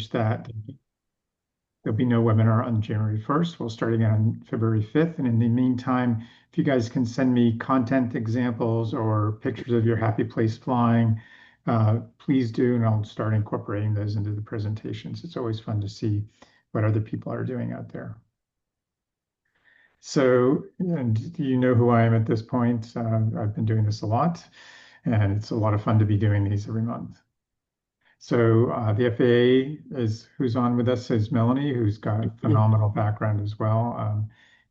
message that there'll be no webinar on January 1st. We'll start again on February 5th. And in the meantime, if you guys can send me content examples or pictures of your happy place flying, please do, and I'll start incorporating those into the presentations. It's always fun to see what other people are doing out there. So, and you know who I am at this point. I've been doing this a lot, and it's a lot of fun to be doing these every month. So the FAA is who's on with us is Melanie, who's got a phenomenal background as well.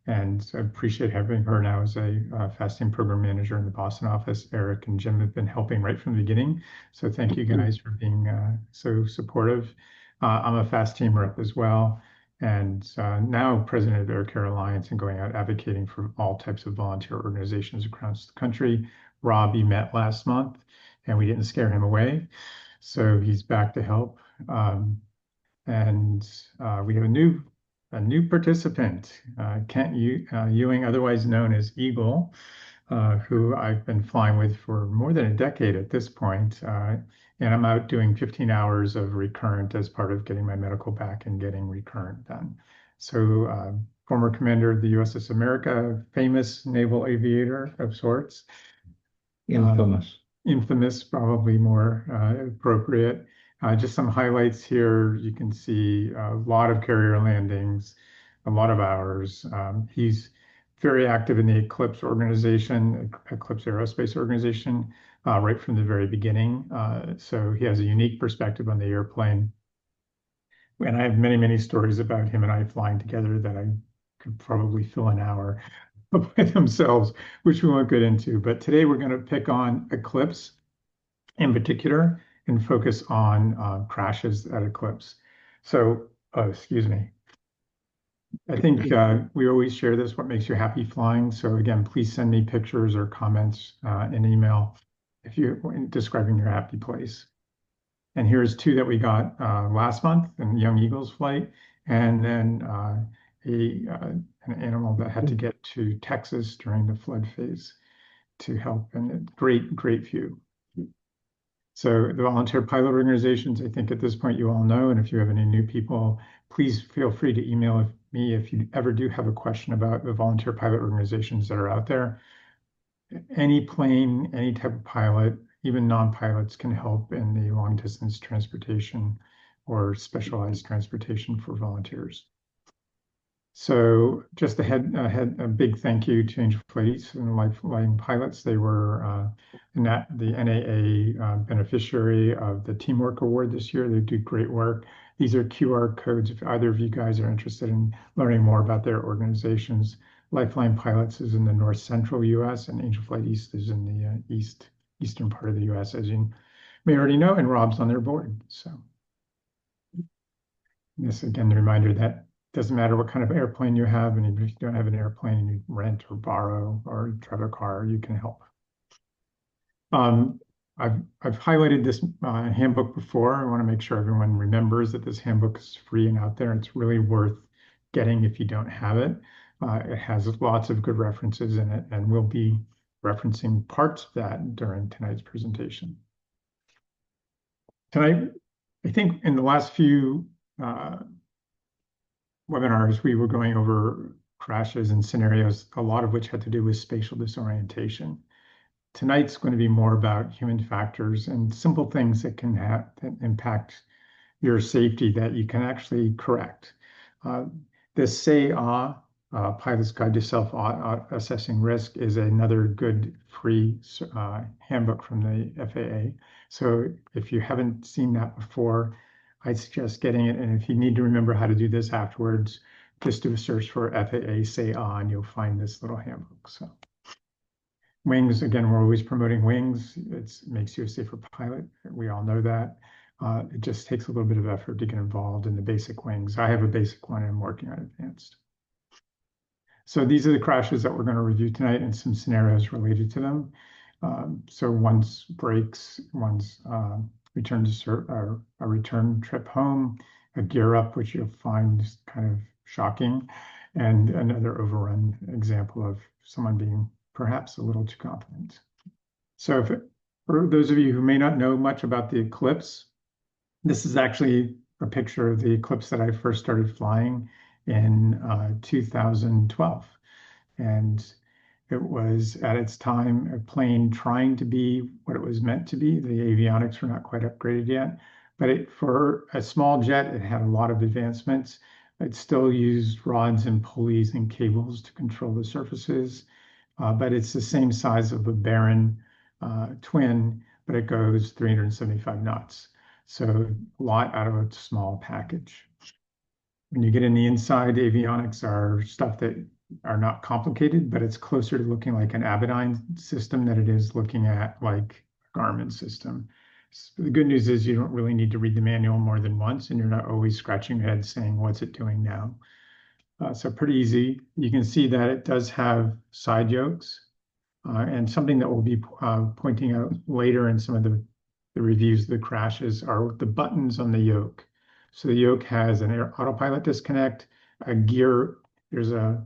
And I appreciate having her now as a FAAST team program manager in the Boston office. Eric and Jim have been helping right from the beginning. So thank you guys for being so supportive. I'm a FAAST team rep as well. And now president of Air Care Alliance and going out advocating for all types of volunteer organizations across the country. Rob, you met last month and we didn't scare him away. So he's back to help. And we have a new participant, Kent Ewing, otherwise known as Eagle, who I've been flying with for more than a decade at this point. And I'm out doing 15 hours of recurrent as part of getting my medical back and getting recurrent done. So former commander of the USS America, famous naval aviator of sorts. Infamous, probably more appropriate. Just some highlights here. You can see a lot of carrier landings, a lot of hours. He's very active in the Eclipse organization, Eclipse Aerospace organization, right from the very beginning. So he has a unique perspective on the airplane. And I have many, many stories about him and I flying together that I could probably fill an hour by themselves, which we won't get into. But today we're going to pick on Eclipse in particular and focus on crashes at Eclipse. So, excuse me. I think we always share this, what makes you happy flying. So again, please send me pictures or comments in email if you're describing your happy place. And here's two that we got last month in Young Eagles flight, and then an animal that had to get to Texas during the flood phase to help, and a great view. So the volunteer pilot organizations, I think at this point you all know, and if you have any new people, please feel free to email me if you ever do have a question about the volunteer pilot organizations that are out there. Any plane, any type of pilot, even non-pilots can help in the long distance transportation or specialized transportation for volunteers. So just a big thank you to Angel Flight and Lifeline Pilots. They were the NAA beneficiary of the Teamwork Award this year. They do great work. These are QR codes if either of you guys are interested in learning more about their organizations. Lifeline Pilots is in the north central US and Angel Flight East is in the eastern part of the US, as you may already know, and Rob's on their board. So this again, the reminder that doesn't matter what kind of airplane you have, and even if you don't have an airplane and you rent or borrow or drive a car, you can help. I've highlighted this handbook before. I want to make sure everyone remembers that this handbook is free and out there. It's really worth getting if you don't have it. It has lots of good references in it, and we'll be referencing parts of that during tonight's presentation. Tonight, I think in the last few webinars, we were going over crashes and scenarios, a lot of which had to do with spatial disorientation. Tonight's going to be more about human factors and simple things that can that impact your safety that you can actually correct. The SAA, Pilot's Guide to Self-Assessing Risk, is another good free handbook from the FAA. So if you haven't seen that before, I suggest getting it. And if you need to remember how to do this afterwards, just do a search for FAA SAA and you'll find this little handbook. So wings, again, we're always promoting wings. It makes you a safer pilot. We all know that. It just takes a little bit of effort to get involved in the basic wings. I have a basic one and I'm working on advanced. So these are the crashes that we're going to review tonight and some scenarios related to them. So one's brakes, one's return to a return trip home, a gear up, which you'll find kind of shocking, and another overrun example of someone being perhaps a little too confident. So for those of you who may not know much about the Eclipse, this is actually a picture of the Eclipse that I first started flying in 2012. And it was at its time a plane trying to be what it was meant to be. The avionics were not quite upgraded yet, but for a small jet, it had a lot of advancements. It still used rods and pulleys and cables to control the surfaces, but it's the same size of a Baron twin, but it goes 375 knots. So a lot out of a small package. When you get in the inside, avionics are stuff that are not complicated, but it's closer to looking like an Avidyne system than it is looking at like a Garmin system. So the good news is you don't really need to read the manual more than once, and you're not always scratching your head saying, what's it doing now? So pretty easy. You can see that it does have side yokes, and something that we'll be pointing out later in some of the reviews of the crashes are the buttons on the yoke. So the yoke has an autopilot disconnect, a gear. There's a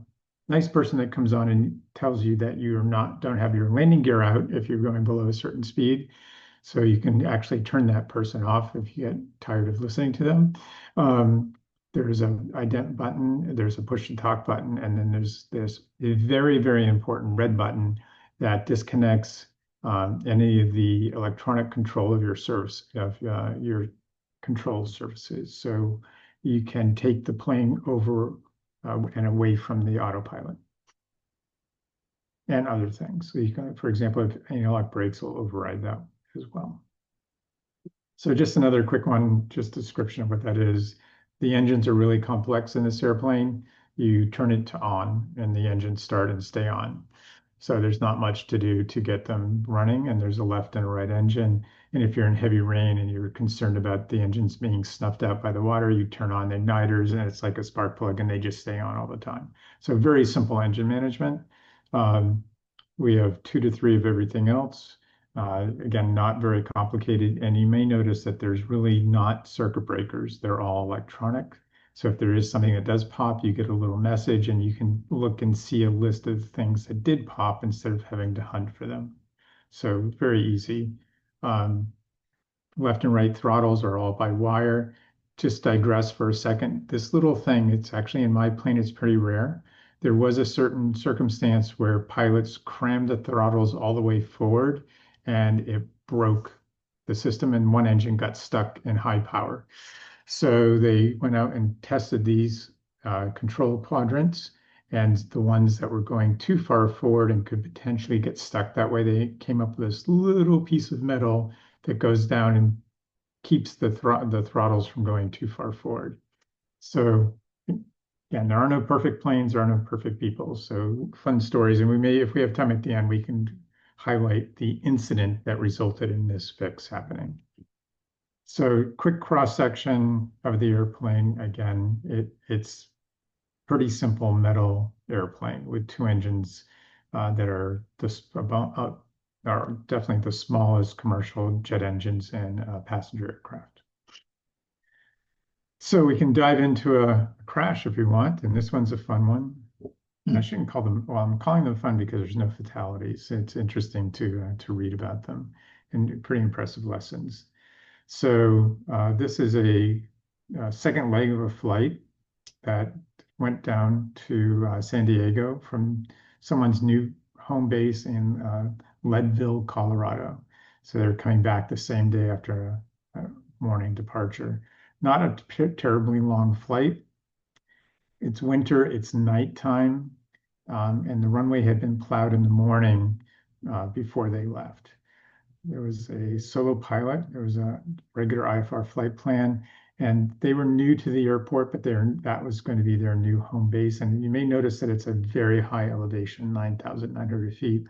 nice person that comes on and tells you that don't have your landing gear out if you're going below a certain speed. So you can actually turn that person off if you get tired of listening to them. There's a ident button, there's a push to talk button, and then there's a very, very important red button that disconnects any of the electronic control of your your control surfaces. So you can take the plane over and away from the autopilot and other things. So you can, for example, if anti-lock brakes will override that as well. So just another quick one, just description of what that is. The engines are really complex in this airplane. You turn it to on and the engines start and stay on. So there's not much to do to get them running, and there's a left and a right engine. And if you're in heavy rain and you're concerned about the engines being snuffed out by the water, you turn on the igniters and it's like a spark plug and they just stay on all the time. So very simple engine management. Um, we have 2 to 3 of everything else. Again, not very complicated. And you may notice that there's really not circuit breakers. They're all electronic. So if there is something that does pop, you get a little message and you can look and see a list of things that did pop instead of having to hunt for them. So very easy. Um, Left and right throttles are all by wire. Just digress for a second. This little thing, it's actually in my plane, it's pretty rare. There was a certain circumstance where pilots crammed the throttles all the way forward and it broke the system and one engine got stuck in high power. So they went out and tested these control quadrants, and the ones that were going too far forward and could potentially get stuck that way, they came up with this little piece of metal that goes down and keeps the throttles from going too far forward. So again, there are no perfect planes, there are no perfect people. So fun stories, and we may, if we have time at the end, we can highlight the incident that resulted in this fix happening. So quick cross section of the airplane. Again, it's pretty simple metal airplane with 2 engines that are are definitely the smallest commercial jet engines in passenger aircraft. So we can dive into a crash if we want, and this one's a fun one. I shouldn't call them, well, I'm calling them fun because there's no fatalities. It's interesting to read about them and pretty impressive lessons. So this is a second leg of a flight that went down to San Diego from someone's new home base in Leadville, Colorado. So they're coming back the same day after a morning departure. Not a terribly long flight. It's winter, it's nighttime, and the runway had been plowed in the morning before they left. There was a solo pilot, there was a regular IFR flight plan, and they were new to the airport, but that was going to be their new home base. And you may notice that it's a very high elevation, 9,900 feet.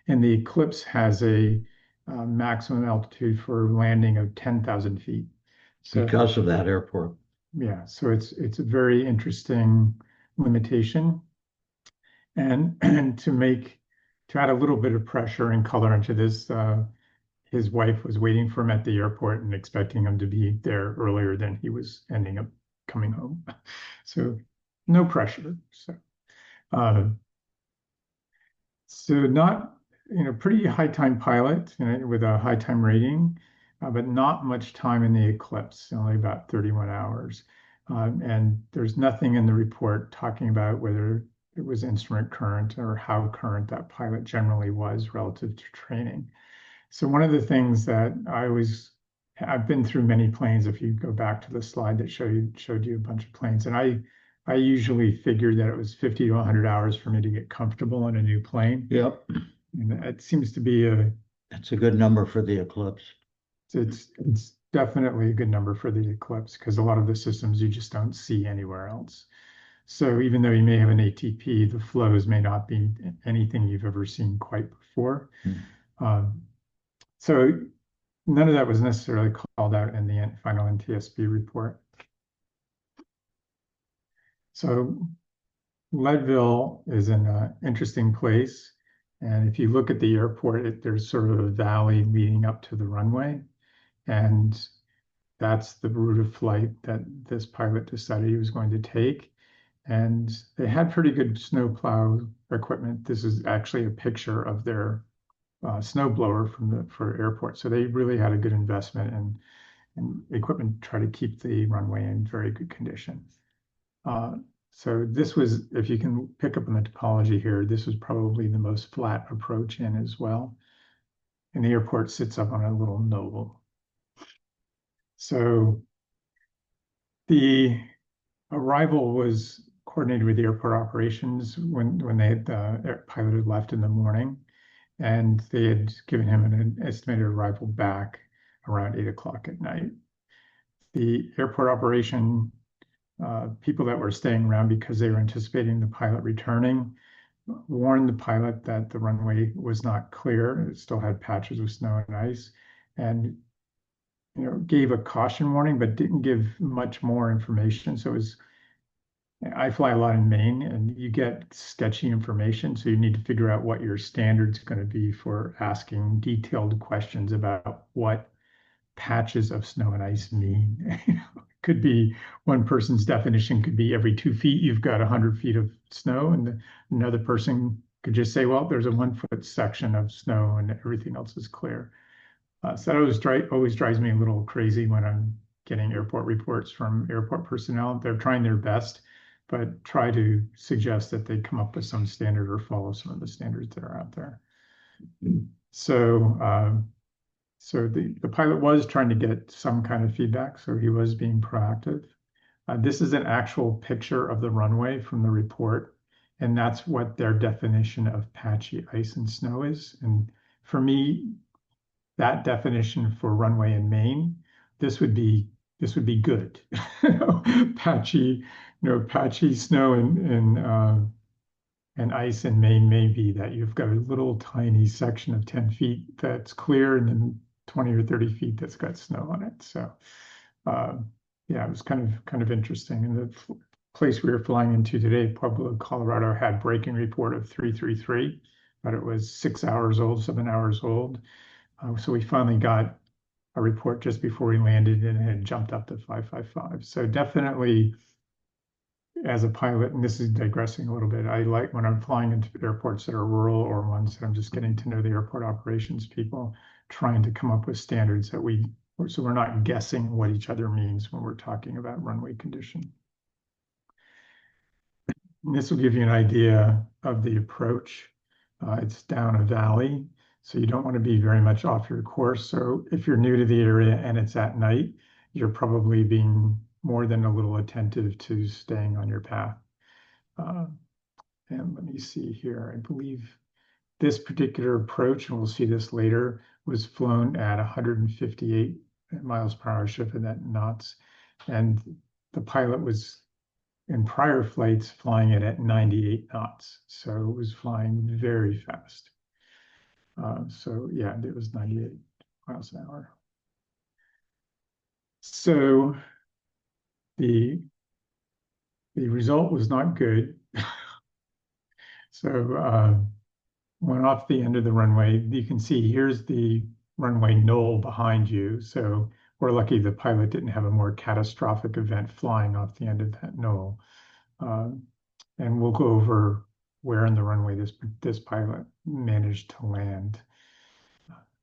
And the Eclipse has a maximum altitude for landing of 10,000 feet. So, because of that airport. yeah, so it's a very interesting limitation. And to add a little bit of pressure and color into this, his wife was waiting for him at the airport and expecting him to be there earlier than he was ending up coming home. So no pressure. Uh, so not, pretty high time pilot, with a high time rating. but not much time in the Eclipse, only about 31 hours. And there's nothing in the report talking about whether it was instrument current or how current that pilot generally was relative to training. So one of the things that I've been through many planes. If you go back to the slide that showed you a bunch of planes, and I usually figured that it was 50 to 100 hours for me to get comfortable in a new plane. Yep, And it seems to be that's a good number for the Eclipse. it's definitely a good number for the Eclipse because a lot of the systems you just don't see anywhere else. So even though you may have an ATP, the flows may not be anything you've ever seen quite before. Um, so none of that was necessarily called out in the final NTSB report. So Leadville is an interesting place. And if you look at the airport, there's sort of a valley leading up to the runway. And that's the route of flight that this pilot decided he was going to take. And they had pretty good snowplow equipment. This is actually a picture of their snowblower for airport. So they really had a good investment in equipment to try to keep the runway in very good condition. So this was, if you can pick up on the topology here, this was probably the most flat approach in as well. And the airport sits up on a little knoll. So the arrival was coordinated with the airport operations when they had the pilot had left in the morning, and they had given him an estimated arrival back around 8 o'clock at night. The airport operation people that were staying around because they were anticipating the pilot returning warned the pilot that the runway was not clear. It still had patches of snow and ice, and gave a caution warning, but didn't give much more information. So it was, I fly a lot in Maine, and you get sketchy information, so you need to figure out what your standard's going to be for asking detailed questions about what patches of snow and ice mean. Could be one person's definition could be every 2 feet you've got 100 feet of snow, and another person could just say, well, there's a 1 foot section of snow and everything else is clear. So that always drives me a little crazy when I'm getting airport reports from airport personnel. They're trying their best, but try to suggest that they come up with some standard or follow some of the standards that are out there. So so the pilot was trying to get some kind of feedback, so he was being proactive. This is an actual picture of the runway from the report, and that's what their definition of patchy ice and snow is. And for me, that definition for runway in Maine, this would be good. Patchy, patchy snow and ice in Maine may be that you've got a little tiny section of 10 feet that's clear and then 20 or 30 feet that's got snow on it. So yeah, it was kind of interesting. And the place we were flying into today, Pueblo, Colorado, had breaking report of 333, but it was 6 hours old, 7 hours old. So we finally got a report just before we landed, and it had jumped up to 555. So definitely, as a pilot, and this is digressing a little bit, I like when I'm flying into airports that are rural or ones that I'm just getting to know the airport operations people, trying to come up with standards so we're not guessing what each other means when we're talking about runway condition. And this will give you an idea of the approach. It's down a valley, so you don't want to be very much off your course. So if you're new to the area and it's at night, you're probably being more than a little attentive to staying on your path. And let me see here. I believe this particular approach, and we'll see this later, was flown at 158 miles per hour, shifted at knots. And the pilot was in prior flights flying it at 98 knots. So it was flying very fast. So yeah, it was 98 miles an hour. So the result was not good. So went off the end of the runway. You can see here's the runway knoll behind you. So we're lucky the pilot didn't have a more catastrophic event flying off the end of that knoll. And we'll go over where in the runway this pilot managed to land.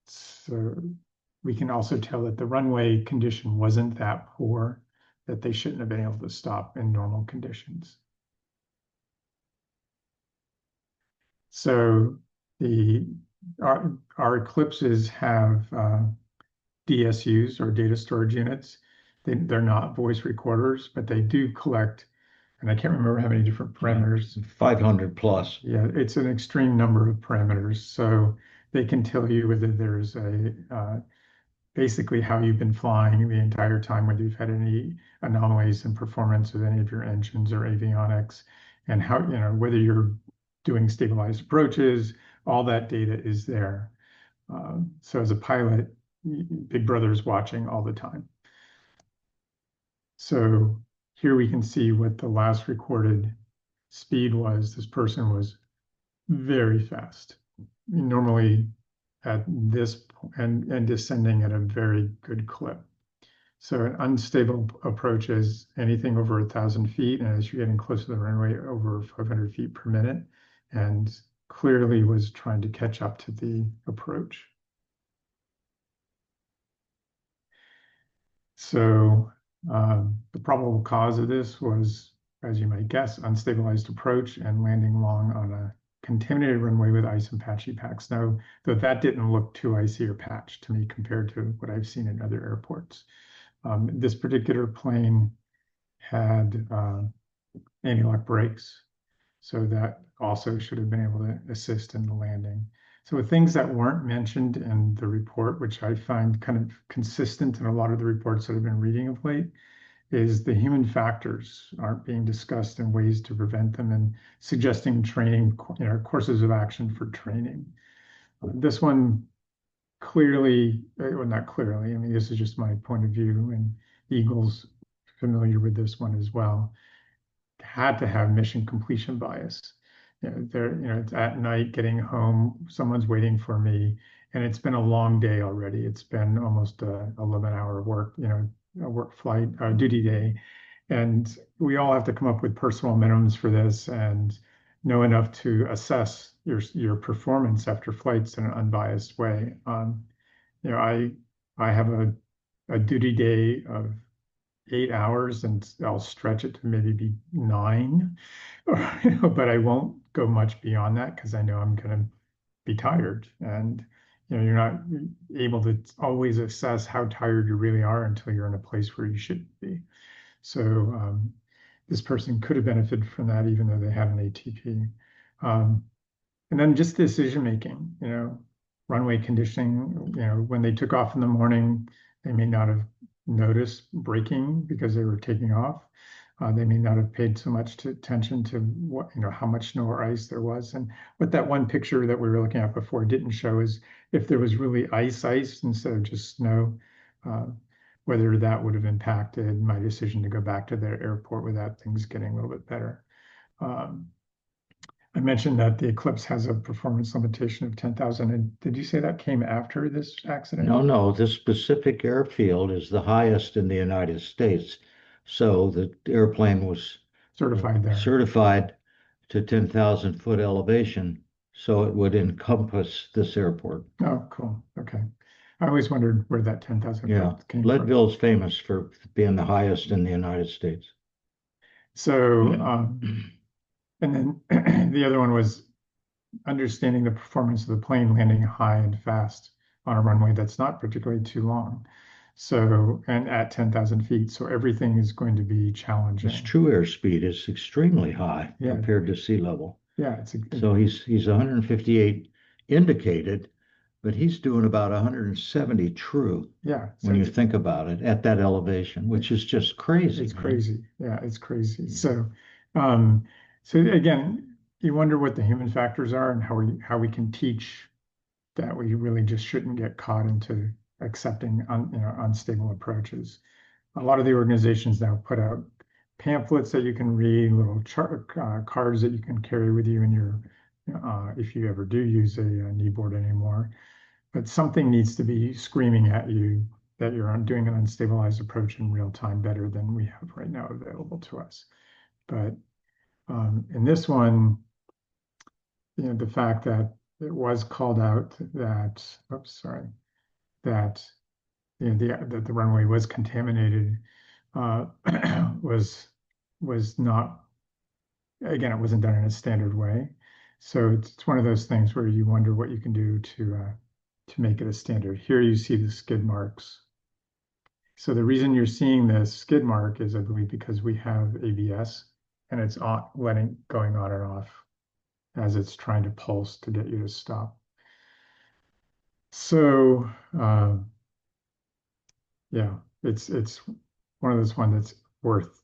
So we can also tell that the runway condition wasn't that poor, that they shouldn't have been able to stop in normal conditions. So our Eclipses have DSUs, or data storage units. They're not voice recorders, but they do collect, and I can't remember how many different parameters. 500 plus. Yeah, it's an extreme number of parameters. So they can tell you whether there's basically how you've been flying the entire time, whether you've had any anomalies in performance of any of your engines or avionics, and how, whether you're doing stabilized approaches, all that data is there. So as a pilot, Big Brother is watching all the time. So here we can see what the last recorded speed was. This person was very fast, normally at this and descending at a very good clip. So an unstable approach is anything over 1,000 feet, and as you're getting close to the runway, over 500 feet per minute, and clearly was trying to catch up to the approach. So the probable cause of this was, as you might guess, unstabilized approach and landing long on a contaminated runway with ice and patchy packs. Now, though that didn't look too icy or patched to me compared to what I've seen in other airports. This particular plane had anti-lock brakes, so that also should have been able to assist in the landing. So with things that weren't mentioned in the report, which I find kind of consistent in a lot of the reports that I've been reading of late, is the human factors aren't being discussed in ways to prevent them, and suggesting training, courses of action for training. This one clearly, well, not clearly, I mean, this is just my point of view, and Eagle's familiar with this one as well, had to have mission completion bias. It's at night getting home, someone's waiting for me, and it's been a long day already. It's been almost a 11-hour work, a work flight, duty day. And we all have to come up with personal minimums for this and know enough to assess your performance after flights in an unbiased way. I have a duty day of 8 hours, and I'll stretch it to maybe be 9, but I won't go much beyond that because I know I'm going to be tired. And you're not able to always assess how tired you really are until you're in a place where you should be. So this person could have benefited from that, even though they had an ATP. And then just decision making, runway conditioning, when they took off in the morning, they may not have noticed braking because they were taking off. They may not have paid so much attention to what, how much snow or ice there was. And what that one picture that we were looking at before didn't show is if there was really ice instead of just snow, whether that would have impacted my decision to go back to the airport without things getting a little bit better. I mentioned that the Eclipse has a performance limitation of 10,000. And did you say that came after this accident? No, this specific airfield is the highest in the United States. So the airplane was Certified there. certified to 10,000 foot elevation, so it would encompass this airport. Oh, cool. Okay. I always wondered where that 10,000 Yeah, foot came from. Leadville's famous for being the highest in the United States. So, and then the other one was understanding the performance of the plane landing high and fast on a runway that's not particularly too long. So, and at 10,000 feet. So everything is going to be challenging. His true airspeed is extremely high compared to sea level. Yeah. So he's 158 indicated, but he's doing about 170 true. Yeah. When you think about it at that elevation, which is just crazy. It's crazy. Yeah, it's crazy. So, so again, you wonder what the human factors are and how we can teach that we really just shouldn't get caught into accepting unstable approaches. A lot of the organizations now put out pamphlets that you can read, little cards that you can carry with you in your if you ever do use a knee board anymore. But something needs to be screaming at you that you're doing an unstabilized approach in real time better than we have right now available to us. But in this one, the fact that it was called out that, that the runway was contaminated, uh, was not, again, it wasn't done in a standard way. So it's one of those things where you wonder what you can do to make it a standard. Here you see the skid marks. So the reason you're seeing this skid mark is, I believe, because we have ABS and it's going on and off as it's trying to pulse to get you to stop. So yeah, it's one of those ones that's worth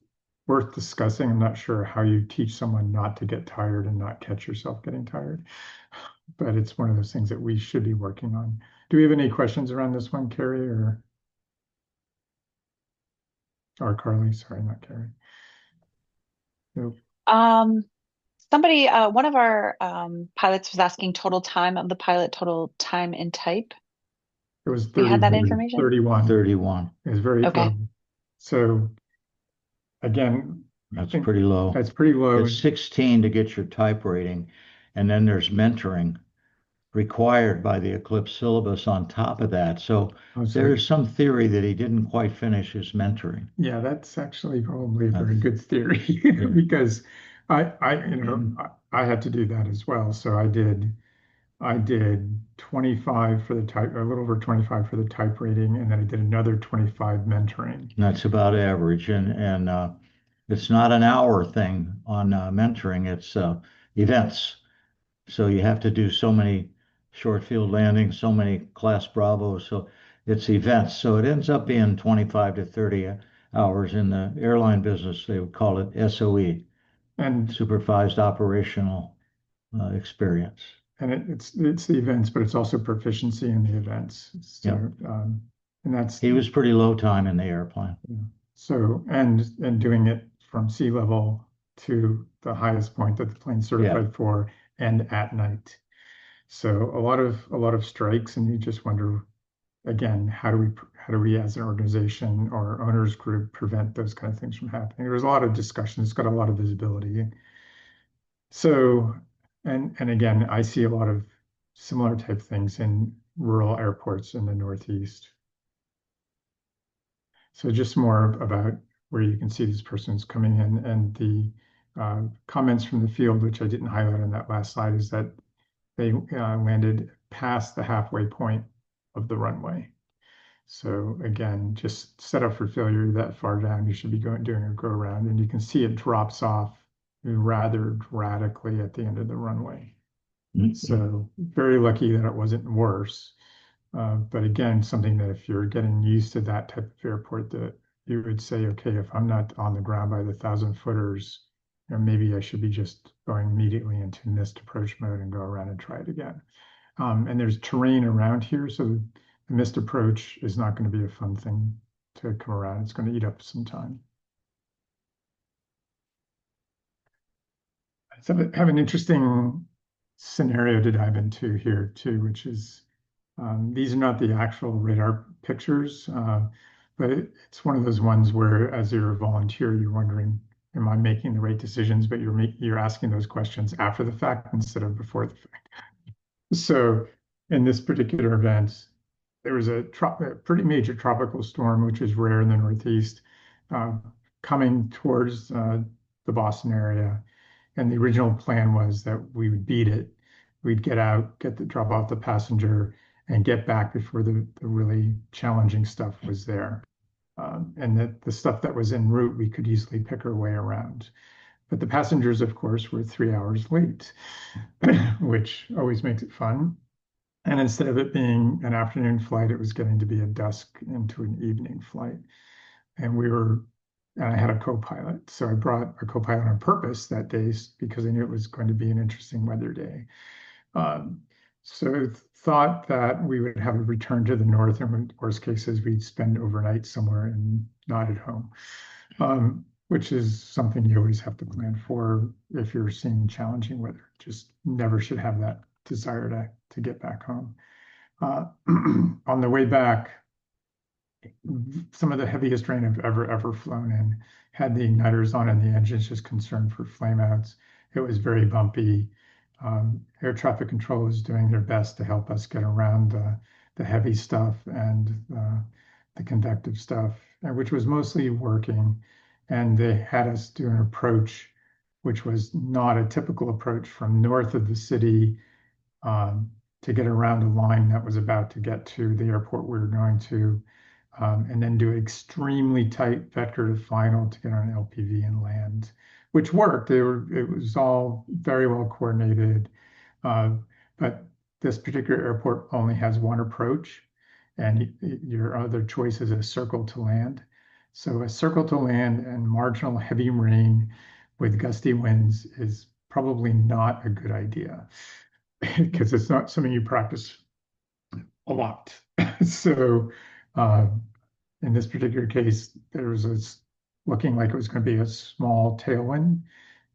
discussing. I'm not sure how you teach someone not to get tired and not catch yourself getting tired, but it's one of those things that we should be working on. Do we have any questions around this one, Carrie or Carly? Sorry, not Carrie. Nope. Um, Somebody, one of our pilots was asking total time of the pilot, total time and type. It was Do you have that 30, information? 31. 31. It was very Okay. low. So again, I That's think pretty low. that's pretty low. It's 16 to get your type rating, and then there's mentoring required by the Eclipse syllabus on top of that. So Oh, so there's some theory that he didn't quite finish his mentoring. yeah, that's actually probably a Uh, very good theory yeah. because I had to do that as well. So I did 25 for the type, a little over 25 for the type rating, and then I did another 25 mentoring. That's about average, and it's not an hour thing on mentoring. It's events. So you have to do so many short field landings, so many class Bravos. So it's events. So it ends up being 25 to 30 hours. In the airline business, they would call it SOE, And supervised operational experience. it's the events, but it's also proficiency in the events. So Yeah. and that's He was pretty low time in the airplane. yeah. So and doing it from sea level to the highest point that the plane's Yeah. certified for and at night. So a lot of strikes, and you just wonder again, how do we as an organization or owners group prevent those kind of things from happening? There's a lot of discussion. It's got a lot of visibility. So, and again, I see a lot of similar type things in rural airports in the Northeast. So just more about where you can see these persons coming in and the comments from the field, which I didn't highlight on that last slide, is that they landed past the halfway point of the runway. So again, just set up for failure that far down, you should be doing a go around, and you can see it drops off rather radically at the end of the runway. So very lucky that it wasn't worse. But again, something that if you're getting used to that type of airport, that you would say, okay, if I'm not on the ground by the 1,000 footers, maybe I should be just going immediately into missed approach mode and go around and try it again. And there's terrain around here, so the missed approach is not going to be a fun thing to come around. It's going to eat up some time. So I have an interesting scenario to dive into here too, which is these are not the actual radar pictures, but it's one of those ones where, as you're a volunteer, you're wondering, am I making the right decisions? But you're asking those questions after the fact instead of before the fact. So in this particular event, there was a pretty major tropical storm, which is rare in the Northeast, uh, coming towards the Boston area. And the original plan was that we would beat it. We'd get out, drop off the passenger, and get back before the really challenging stuff was there. And that the stuff that was en route, we could easily pick our way around. But the passengers, of course, were 3 hours late, which always makes it fun. And instead of it being an afternoon flight, it was getting to be a dusk into an evening flight. And I had a co-pilot. So I brought a co-pilot on purpose that day because I knew it was going to be an interesting weather day. So thought that we would have a return to the north, and in worst cases, we'd spend overnight somewhere and not at home, which is something you always have to plan for if you're seeing challenging weather. Just never should have that desire to get back home. On the way back, some of the heaviest rain I've ever flown in, had the igniters on and the engines just concerned for flameouts. It was very bumpy. Air traffic control is doing their best to help us get around the heavy stuff, and the convective stuff, which was mostly working. And they had us do an approach, which was not a typical approach from north of the city um, to get around a line that was about to get to the airport we were going to, and then do extremely tight vector to final to get on an LPV and land, which worked. It was all very well coordinated, uh, but this particular airport only has one approach, and your other choice is a circle to land. So a circle to land and marginal heavy rain with gusty winds is probably not a good idea because it's not something you practice a lot. So uh, in this particular case, there was looking like it was going to be a small tailwind,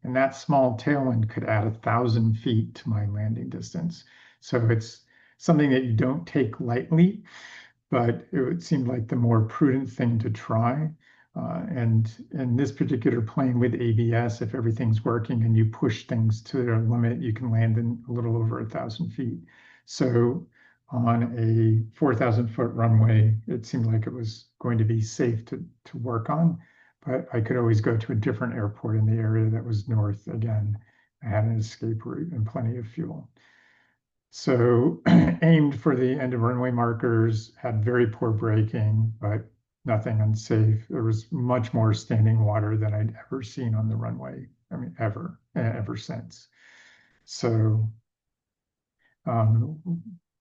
and that small tailwind could add 1,000 feet to my landing distance. So it's something that you don't take lightly, but it seemed like the more prudent thing to try. And in this particular plane with ABS, if everything's working and you push things to their limit, you can land in a little over 1,000 feet. So on a 4,000 foot runway, it seemed like it was going to be safe to work on, but I could always go to a different airport in the area that was north again. I had an escape route and plenty of fuel. So aimed for the end of runway markers, had very poor braking, but nothing unsafe. There was much more standing water than I'd ever seen on the runway. I mean, ever since. So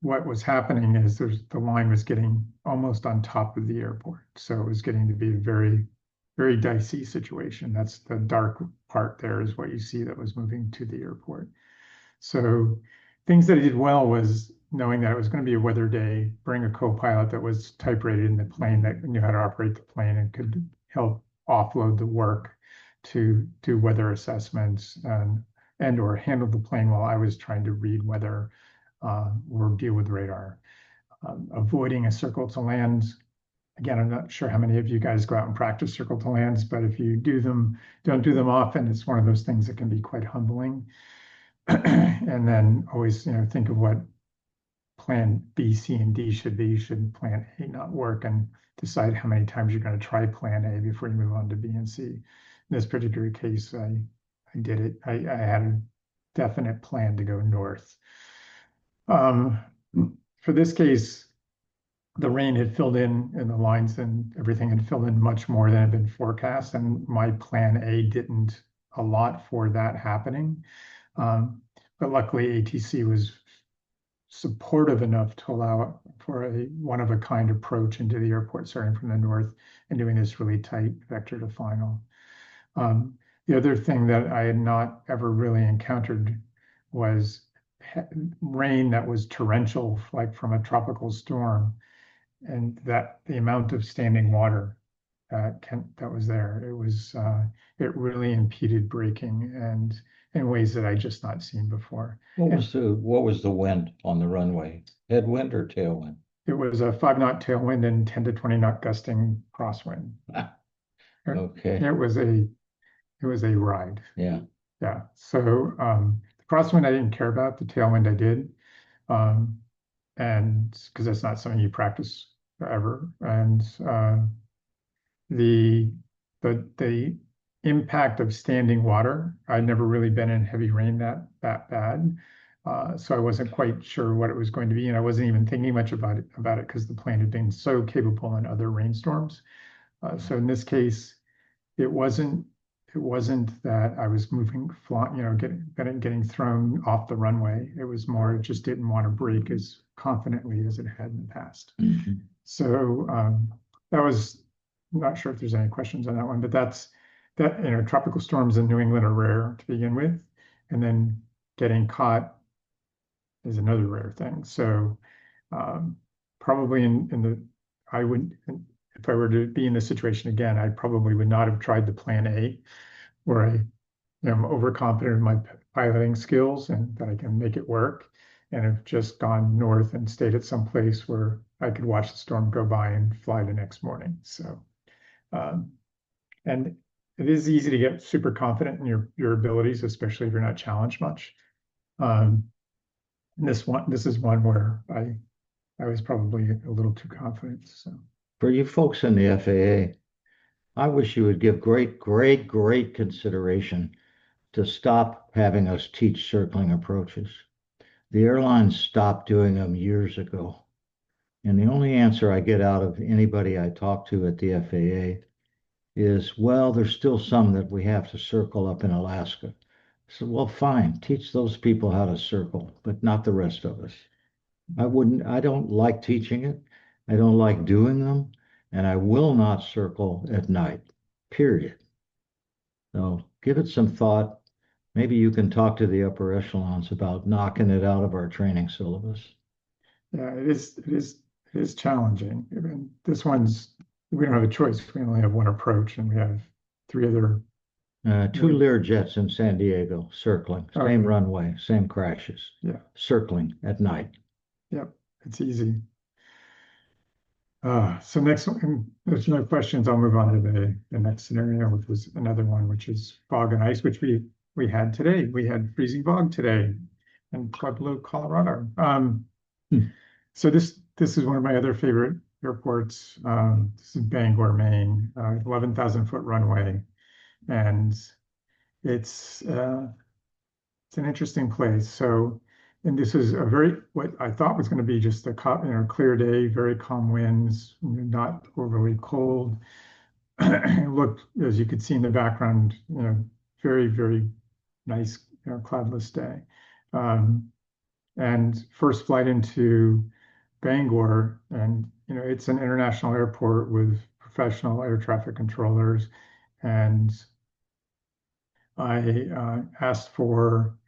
what was happening is the line was getting almost on top of the airport. So it was getting to be a very, very dicey situation. That's the dark part there is what you see that was moving to the airport. So things that I did well was knowing that it was going to be a weather day, bring a co-pilot that was type rated in the plane that knew how to operate the plane and could help offload the work to do weather assessments and or handle the plane while I was trying to read weather or deal with radar. Avoiding a circle to land. Again, I'm not sure how many of you guys go out and practice circle to lands, but if you do them, don't do them often, it's one of those things that can be quite humbling. And then always, think of what plan B, C, and D should be. Should plan A not work, and decide how many times you're going to try plan A before you move on to B and C. In this particular case, I did it. I had a definite plan to go north. For this case, the rain had filled in the lines and everything had filled in much more than had been forecast. And my plan A didn't allot for that happening. But luckily ATC was supportive enough to allow for a one-of-a-kind approach into the airport starting from the north and doing this really tight vector to final. The other thing that I had not ever really encountered was rain that was torrential, like from a tropical storm, and that the amount of standing water that was there, it really impeded braking and in ways that I just not seen before. What was the wind on the runway? Headwind or tailwind? It was a 5 knot tailwind and 10 to 20 knot gusting crosswind. Okay. It was a ride. Yeah. Yeah. So the crosswind I didn't care about. The tailwind I did, and because that's not something you practice forever. And the impact of standing water. I'd never really been in heavy rain that bad. So I wasn't quite sure what it was going to be, and I wasn't even thinking much about it because the plane had been so capable in other rainstorms. So in this case, it wasn't that I was moving, getting thrown off the runway. It was more, it just didn't want to brake as confidently as it had in the past. Mm-hmm. So that was, I'm not sure if there's any questions on that one, but that, tropical storms in New England are rare to begin with, and then getting caught is another rare thing. So probably if I were to be in this situation again, I probably would not have tried the plan A, where I am overconfident in my piloting skills and that I can make it work, and have just gone north and stayed at some place where I could watch the storm go by and fly the next morning. So, and it is easy to get super confident in your abilities, especially if you're not challenged much. This is one where I was probably a little too confident. So For you folks in the FAA, I wish you would give great consideration to stop having us teach circling approaches. The airlines stopped doing them years ago. And the only answer I get out of anybody I talk to at the FAA is, well, there's still some that we have to circle up in Alaska. So, well, fine, teach those people how to circle, but not the rest of us. I don't like teaching it. I don't like doing them, and I will not circle at night, period. So give it some thought. Maybe you can talk to the upper echelons about knocking it out of our training syllabus. Yeah, it is challenging. I mean, this one's, we don't have a choice. We only have one approach and we have three other. Two Lear jets in San Diego circling, same runway, same crashes, Yeah, circling at night. yep, it's easy. So next one, there's no questions. I'll move on to the next scenario, which was another one, which is fog and ice, which we had today. We had freezing fog today in Pueblo, Colorado. Hmm. So this is one of my other favorite airports. This is Bangor, Maine, 11,000 foot runway, and it's it's an interesting place. So, and this is a very, what I thought was going to be just a clear day, very calm winds, not overly cold. It looked, as you could see in the background, very nice, cloudless day. And first flight into Bangor, and it's an international airport with professional air traffic controllers, and I asked for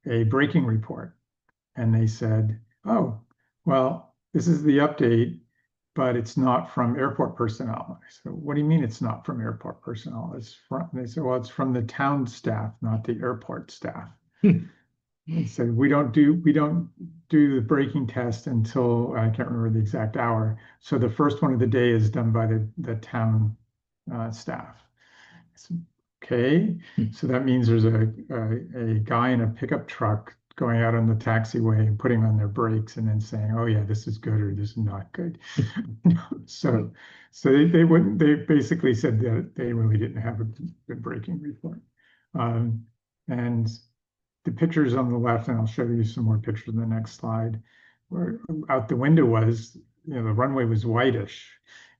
a braking report, and they said, "Oh, well, this is the update, but it's not from airport personnel." I said, "What do you mean it's not from airport personnel? It's from," they said, "Well, it's from the town staff, not the airport staff." They said, we don't do the braking test until I can't remember the exact hour. So the first one of the day is done by the town staff." Okay, so that means there's a guy in a pickup truck going out on the taxiway and putting on their brakes and then saying, "Oh yeah, this is good," or "This is not good." So they basically said that they really didn't have a good braking report. And the pictures on the left, and I'll show you some more pictures in the next slide, where out the window was, the runway was whitish.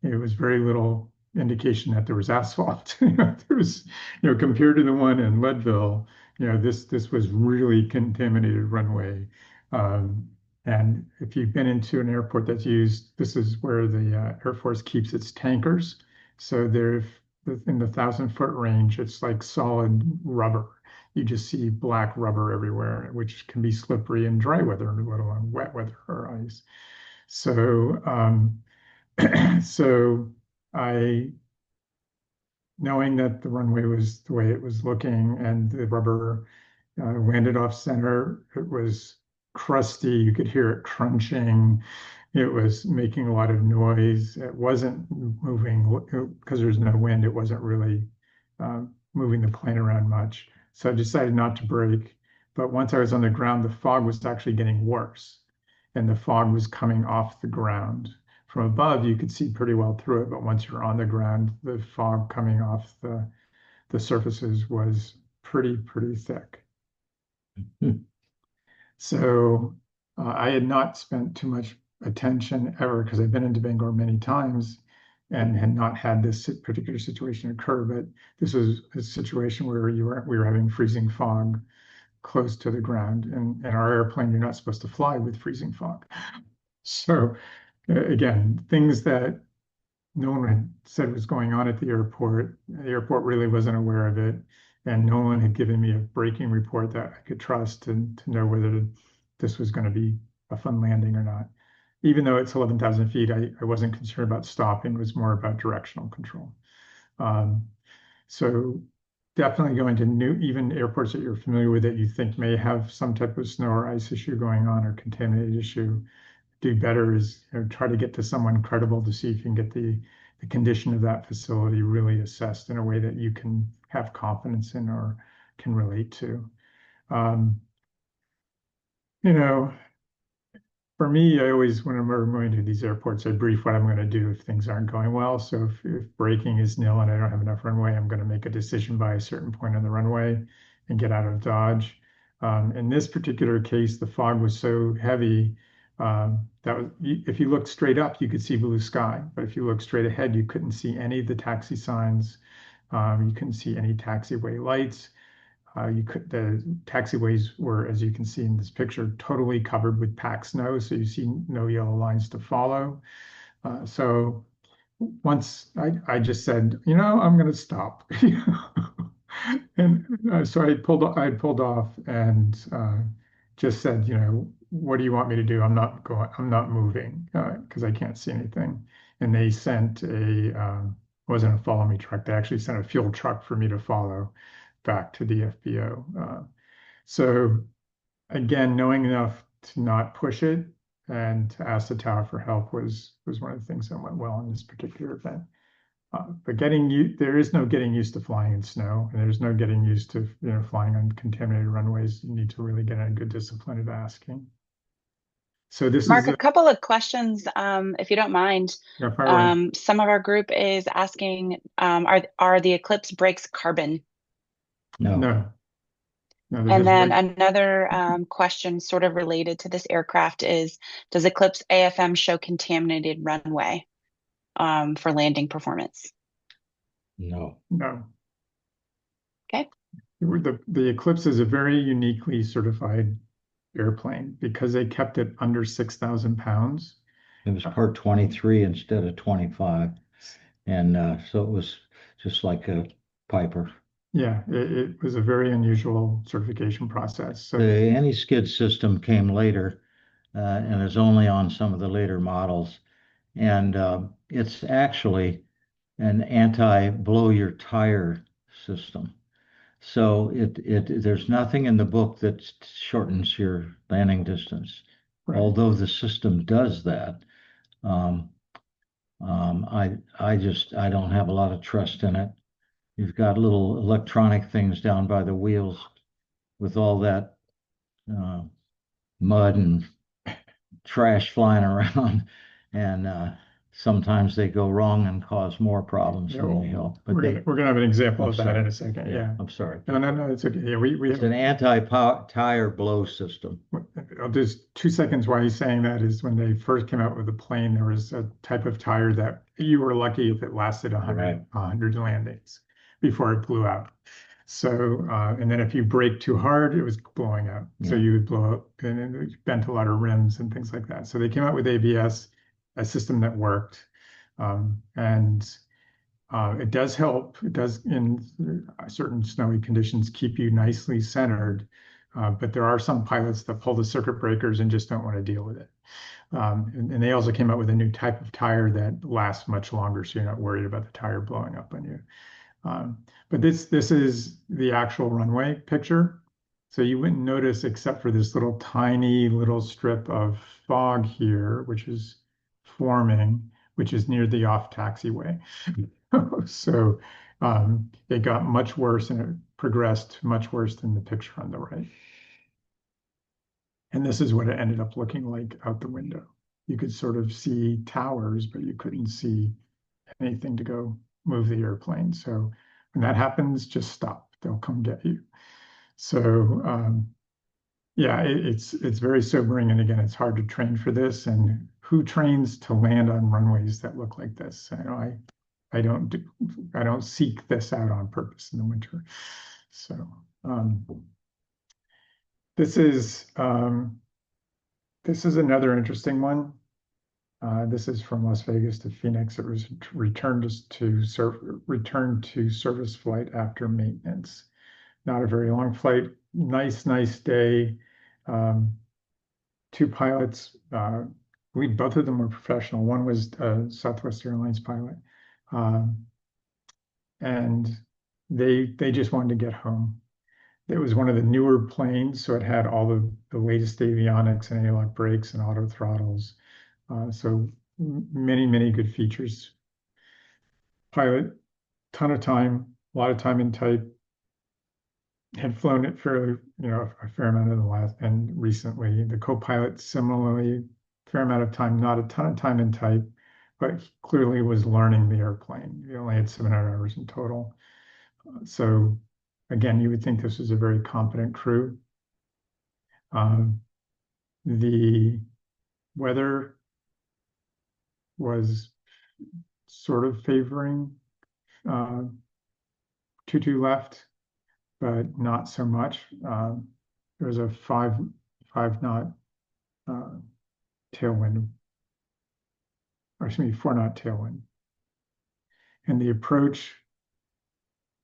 It was very little indication that there was asphalt. There was, compared to the one in Leadville, this was really contaminated runway. And if you've been into an airport that's used, this is where the Air Force keeps its tankers. So they're in the 1,000 foot range, it's like solid rubber. You just see black rubber everywhere, which can be slippery in dry weather, let alone wet weather or ice. So, so I, knowing that the runway was the way it was looking and the rubber landed off center, it was crusty. You could hear it crunching. It was making a lot of noise. It wasn't moving because there's no wind. It wasn't really moving the plane around much. So I decided not to brake. But once I was on the ground, the fog was actually getting worse, and the fog was coming off the ground. From above, you could see pretty well through it, but once you're on the ground, the fog coming off the surfaces was pretty thick. So I had not spent too much attention ever because I've been into Bangor many times and had not had this particular situation occur. But this was a situation where we were having freezing fog close to the ground, and in our airplane, you're not supposed to fly with freezing fog. So again, things that no one had said was going on at the airport. The airport really wasn't aware of it, and no one had given me a braking report that I could trust and to know whether this was going to be a fun landing or not. Even though it's 11,000 feet, I wasn't concerned about stopping. It was more about directional control. So definitely going to new, even airports that you're familiar with that you think may have some type of snow or ice issue going on or contaminated issue, do better is try to get to someone credible to see if you can get the condition of that facility really assessed in a way that you can have confidence in or can relate to. Um, you know, For me, I always, when I'm going to these airports, I brief what I'm going to do if things aren't going well. So if braking is nil and I don't have enough runway, I'm going to make a decision by a certain point on the runway and get out of Dodge. In this particular case, the fog was so heavy that was, if you looked straight up, you could see blue sky. But if you looked straight ahead, you couldn't see any of the taxi signs. You couldn't see any taxiway lights. The taxiways were, as you can see in this picture, totally covered with packed snow, so you see no yellow lines to follow. So once I just said, I'm going to stop, and so I pulled off and just said, what do you want me to do? I'm not moving because I can't see anything. And they sent wasn't a follow me truck. They actually sent a fuel truck for me to follow back to the FBO. So again, knowing enough to not push it and to ask the tower for help was one of the things that went well in this particular event. But there is no getting used to flying in snow, and there's no getting used to flying on contaminated runways. You need to really get in a good discipline of asking. So this Mark, is a couple of questions, if you don't mind. far away. Some of our group is asking, are the Eclipse brakes carbon? No. No, no, they're And just then another question sort of related to this aircraft is, does Eclipse AFM show contaminated runway for landing performance? No. no. Okay. The Eclipse is a very uniquely certified airplane because they kept it under 6,000 pounds. It was part 23 instead of 25. And so it was just like a Piper. Yeah, it was a very unusual certification process. So The anti-skid system came later and is only on some of the later models. And it's actually an anti-blow your tire system. So there's nothing in the book that shortens your landing distance. right. Although the system does that, um, I don't have a lot of trust in it. You've got little electronic things down by the wheels with all that mud and trash flying around, and sometimes they go wrong and cause more problems Yeah, than well, they help. we're But gonna have an example I'm of that sorry. in a second. Yeah. I'm sorry. No, it's okay. Yeah, we It's an anti-tire blow system. There's 2 seconds why he's saying that is when they first came out with the plane, there was a type of tire that you were lucky if it lasted 100, Right. 100 landings before it blew out. So, and then if you brake too hard, it was blowing out. So Yeah. you would blow up and it bent a lot of rims and things like that. So they came out with ABS, a system that worked. And it does help. It does, in certain snowy conditions, keep you nicely centered. But there are some pilots that pull the circuit breakers and just don't want to deal with it. And they also came out with a new type of tire that lasts much longer, so you're not worried about the tire blowing up on you. But this is the actual runway picture. So you wouldn't notice except for this little tiny little strip of fog here, which is forming, which is near the off taxiway. So it got much worse and it progressed much worse than the picture on the right. And this is what it ended up looking like out the window. You could sort of see towers, but you couldn't see anything to go move the airplane. So when that happens, just stop. They'll come get you. So yeah, it's very sobering. And again, it's hard to train for this. And who trains to land on runways that look like this? I don't seek this out on purpose in the winter. So this is another interesting one. This is from Las Vegas to Phoenix. It was returned to service flight after maintenance. Not a very long flight. Nice day. Two pilots. Both of them were professional. One was a Southwest Airlines pilot, and they just wanted to get home. It was one of the newer planes, so it had all the latest avionics and anti-lock brakes and auto throttles. So many good features. Pilot, ton of time, a lot of time in type. Had flown it fairly, a fair amount in the last and recently. The co-pilot similarly fair amount of time, not a ton of time in type, but he clearly was learning the airplane. He only had 700 hours in total. So again, you would think this was a very competent crew. The weather was sort of favoring uh, Tutu left, but not so much. There was a five knot tailwind, or excuse me, 4 knot tailwind. And the approach,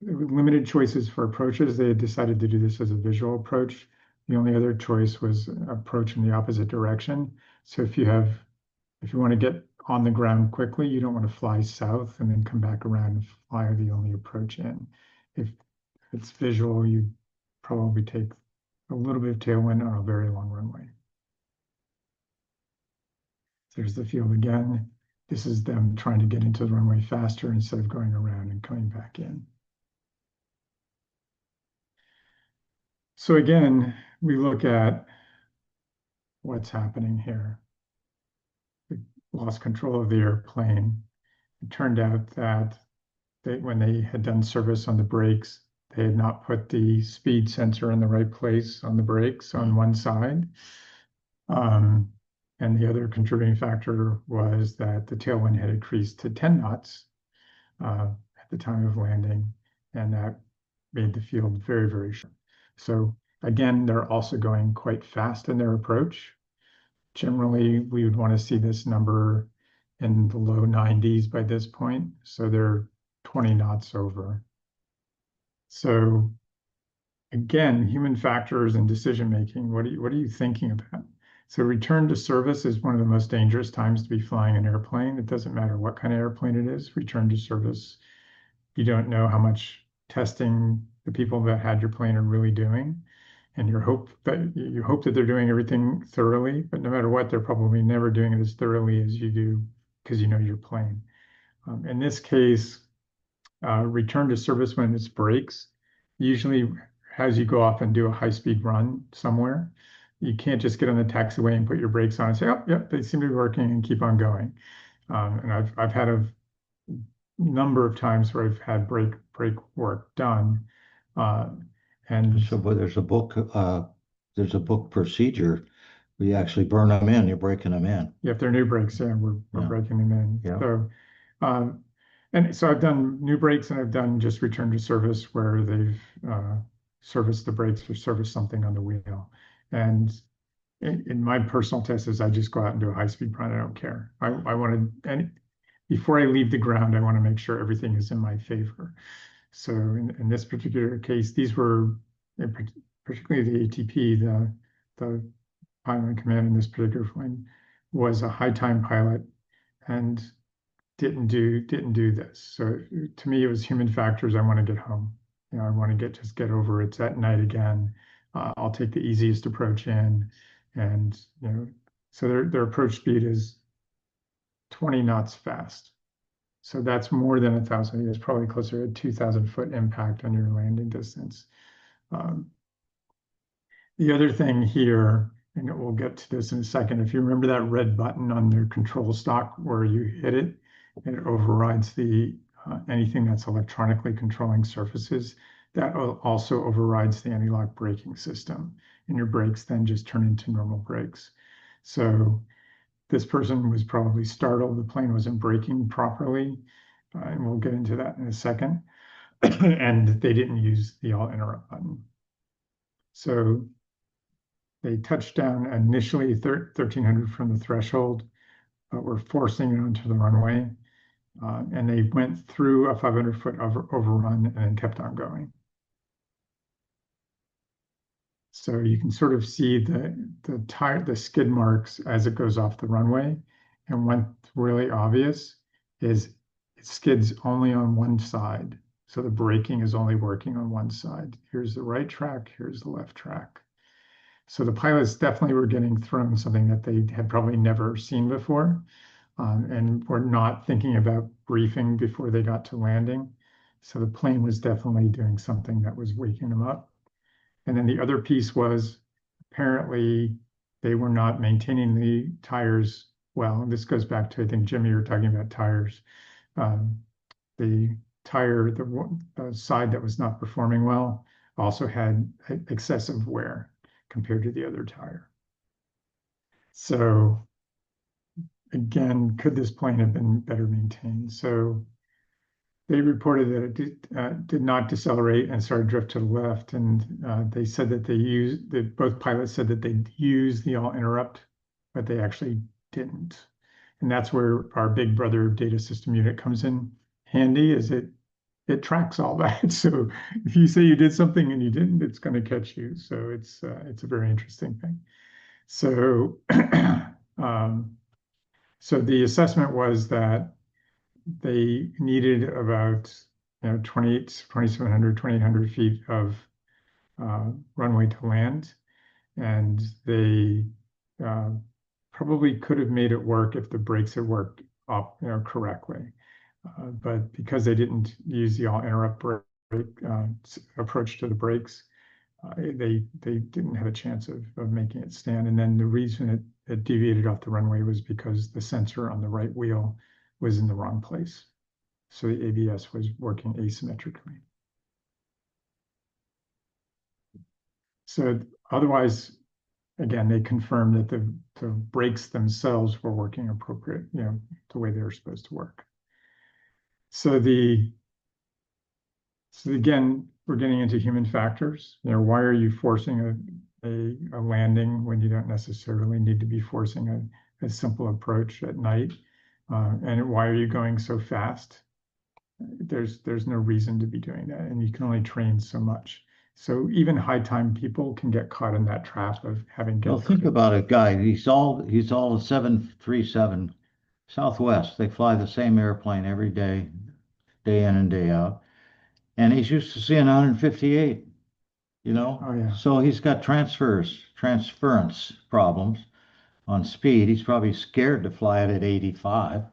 with limited choices for approaches, they had decided to do this as a visual approach. The only other choice was approach in the opposite direction. So if you want to get on the ground quickly, you don't want to fly south and then come back around and fly the only approach in. If it's visual, you probably take a little bit of tailwind on a very long runway. There's the field again. This is them trying to get into the runway faster instead of going around and coming back in. So again, we look at what's happening here. We lost control of the airplane. It turned out that when they had done service on the brakes, they had not put the speed sensor in the right place on the brakes on one side. And the other contributing factor was that the tailwind had increased to 10 knots at the time of landing, and that made the field very, very short. So again, they're also going quite fast in their approach. Generally, we would want to see this number in the low 90s by this point. So they're 20 knots over. So again, human factors and decision making, what are you thinking about? So return to service is one of the most dangerous times to be flying an airplane. It doesn't matter what kind of airplane it is, return to service. You don't know how much testing the people that had your plane are really doing. And you hope that they're doing everything thoroughly, but no matter what, they're probably never doing it as thoroughly as you do because you know your plane. In this case, return to service when it breaks usually has you go off and do a high-speed run somewhere. You can't just get on the taxiway and put your brakes on and say, oh, yep, they seem to be working and keep on going. And I've had a number of times where I've had brake work done. And So, but there's a book procedure. You actually burn them in, you're breaking them in. yeah, if they're new brakes, yeah, we're Yeah. breaking them in. Yeah. So, and so I've done new brakes and I've done just return to service where they've serviced the brakes or serviced something on the wheel. And in my personal test is I just go out and do a high-speed run. I don't care. I want to, and before I leave the ground, I want to make sure everything is in my favor. So in this particular case, these were particularly the ATP, the pilot in command in this particular one was a high time pilot and didn't do this. So to me, it was human factors. I want to get home. I want to just get over it. It's at night again. I'll take the easiest approach in, and so their approach speed is 20 knots fast. So that's more than 1,000. It's probably closer to 2,000-foot impact on your landing distance. The other thing here, and we'll get to this in a second, if you remember that red button on their control stalk where you hit it, and it overrides anything that's electronically controlling surfaces, that also overrides the anti-lock braking system. And your brakes then just turn into normal brakes. So this person was probably startled the plane wasn't braking properly, and we'll get into that in a second. And they didn't use the all interrupt button. So they touched down initially 1,300 from the threshold, but were forcing it onto the runway. And they went through a 500-foot overrun and then kept on going. So you can sort of see the skid marks as it goes off the runway. And what's really obvious is it skids only on one side. So the braking is only working on one side. Here's the right track, here's the left track. So the pilots definitely were getting thrown something that they had probably never seen before, and were not thinking about briefing before they got to landing. So the plane was definitely doing something that was waking them up. And then the other piece was apparently they were not maintaining the tires well. And this goes back to, I think, Jimmy, you were talking about tires. Um, the tire, the side that was not performing well, also had excessive wear compared to the other tire. So again, could this plane have been better maintained? So they reported that it did not decelerate and started to drift to the left. And they said that both pilots said that they used the all interrupt, but they actually didn't. And that's where our big brother data system unit comes in handy, is it tracks all that. So if you say you did something and you didn't, it's going to catch you. So it's a very interesting thing. So so the assessment was that they needed about 2,700, 2,800 feet of runway to land, and they uh, probably could have made it work if the brakes had worked up, correctly. But because they didn't use the all interrupt brake approach to the brakes, they didn't have a chance of making it stand. And then the reason it deviated off the runway was because the sensor on the right wheel was in the wrong place. So the ABS was working asymmetrically. So otherwise, again, they confirmed that the brakes themselves were working appropriate, the way they were supposed to work. So again, we're getting into human factors. Why are you forcing a landing when you don't necessarily need to be forcing a simple approach at night? And why are you going so fast? There's no reason to be doing that, and you can only train so much. So even high time people can get caught in that trap of having. Well, think about a guy. He's all a 737 Southwest. They fly the same airplane every day, day in and day out, and he's used to seeing 158. Oh yeah. So he's got transference problems on speed. He's probably scared to fly it at 85.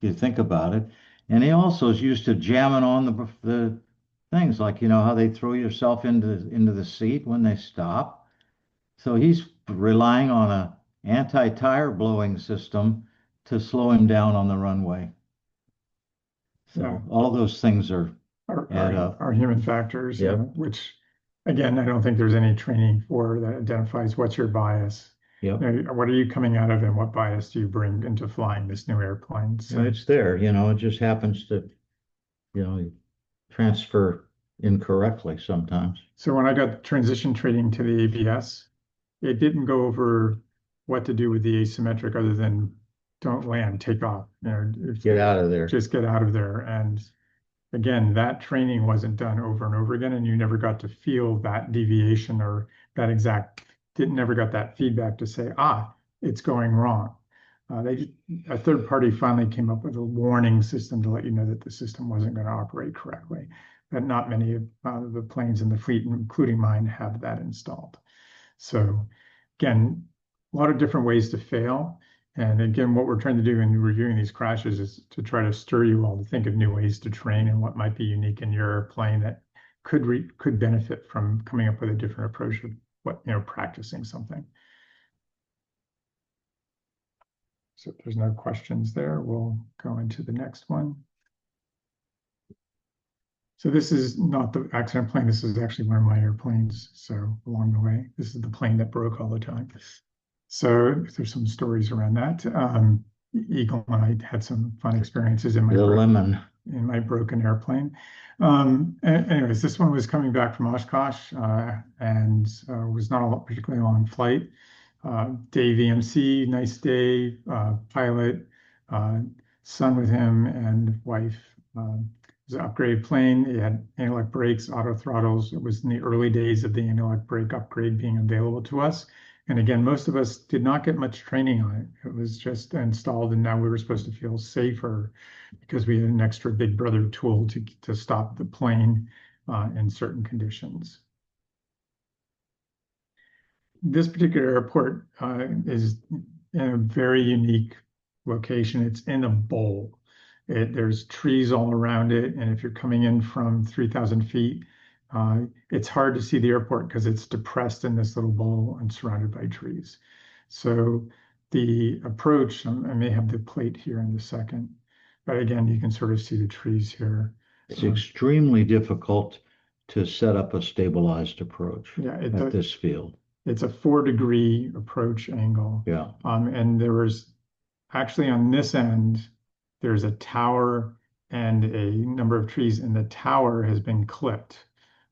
You think about it. And he also is used to jamming on the things, like how they throw yourself into the seat when they stop. So he's relying on a anti-tire blowing system to slow him down on the runway. So Yeah. all those things add up. Are human factors, Yep. Which again, I don't think there's any training for that identifies what's your bias. Yep. What are you coming out of, and what bias do you bring into flying this new airplane? So it's there, it just happens to, transfer incorrectly sometimes. So when I got transition training to the ABS, it didn't go over what to do with the asymmetric other than don't land, take off, Get out of there. just get out of there. And again, that training wasn't done over and over again, and you never got to feel that deviation or never got that feedback to say, it's going wrong. A third party finally came up with a warning system to let you know that the system wasn't going to operate correctly. But not many of the planes in the fleet, including mine, have that installed. So again, a lot of different ways to fail. And again, what we're trying to do in reviewing these crashes is to try to stir you all to think of new ways to train and what might be unique in your plane that could benefit from coming up with a different approach of practicing something. So if there's no questions there, we'll go into the next one. So this is not the accident plane. This is actually one of my airplanes. So along the way, this is the plane that broke all the time. So there's some stories around that. Eagle and I had some fun experiences in my broken airplane. Anyways, this one was coming back from Oshkosh and was not a particularly long flight. Day VMC, nice day, pilot, son with him and wife. It was an upgraded plane. It had anti-lock brakes, auto throttles. It was in the early days of the anti-lock brake upgrade being available to us. And again, most of us did not get much training on it. It was just installed, and now we were supposed to feel safer because we had an extra big brother tool to stop the plane in certain conditions. This particular airport is in a very unique location. It's in a bowl. There's trees all around it, and if you're coming in from 3,000 feet, it's hard to see the airport because it's depressed in this little bowl and surrounded by trees. So the approach, I may have the plate here in a second, but again, you can sort of see the trees here. It's extremely difficult to set up a stabilized approach Yeah, at this field. it's a 4-degree approach angle. Yeah. And there was actually on this end, there's a tower and a number of trees, and the tower has been clipped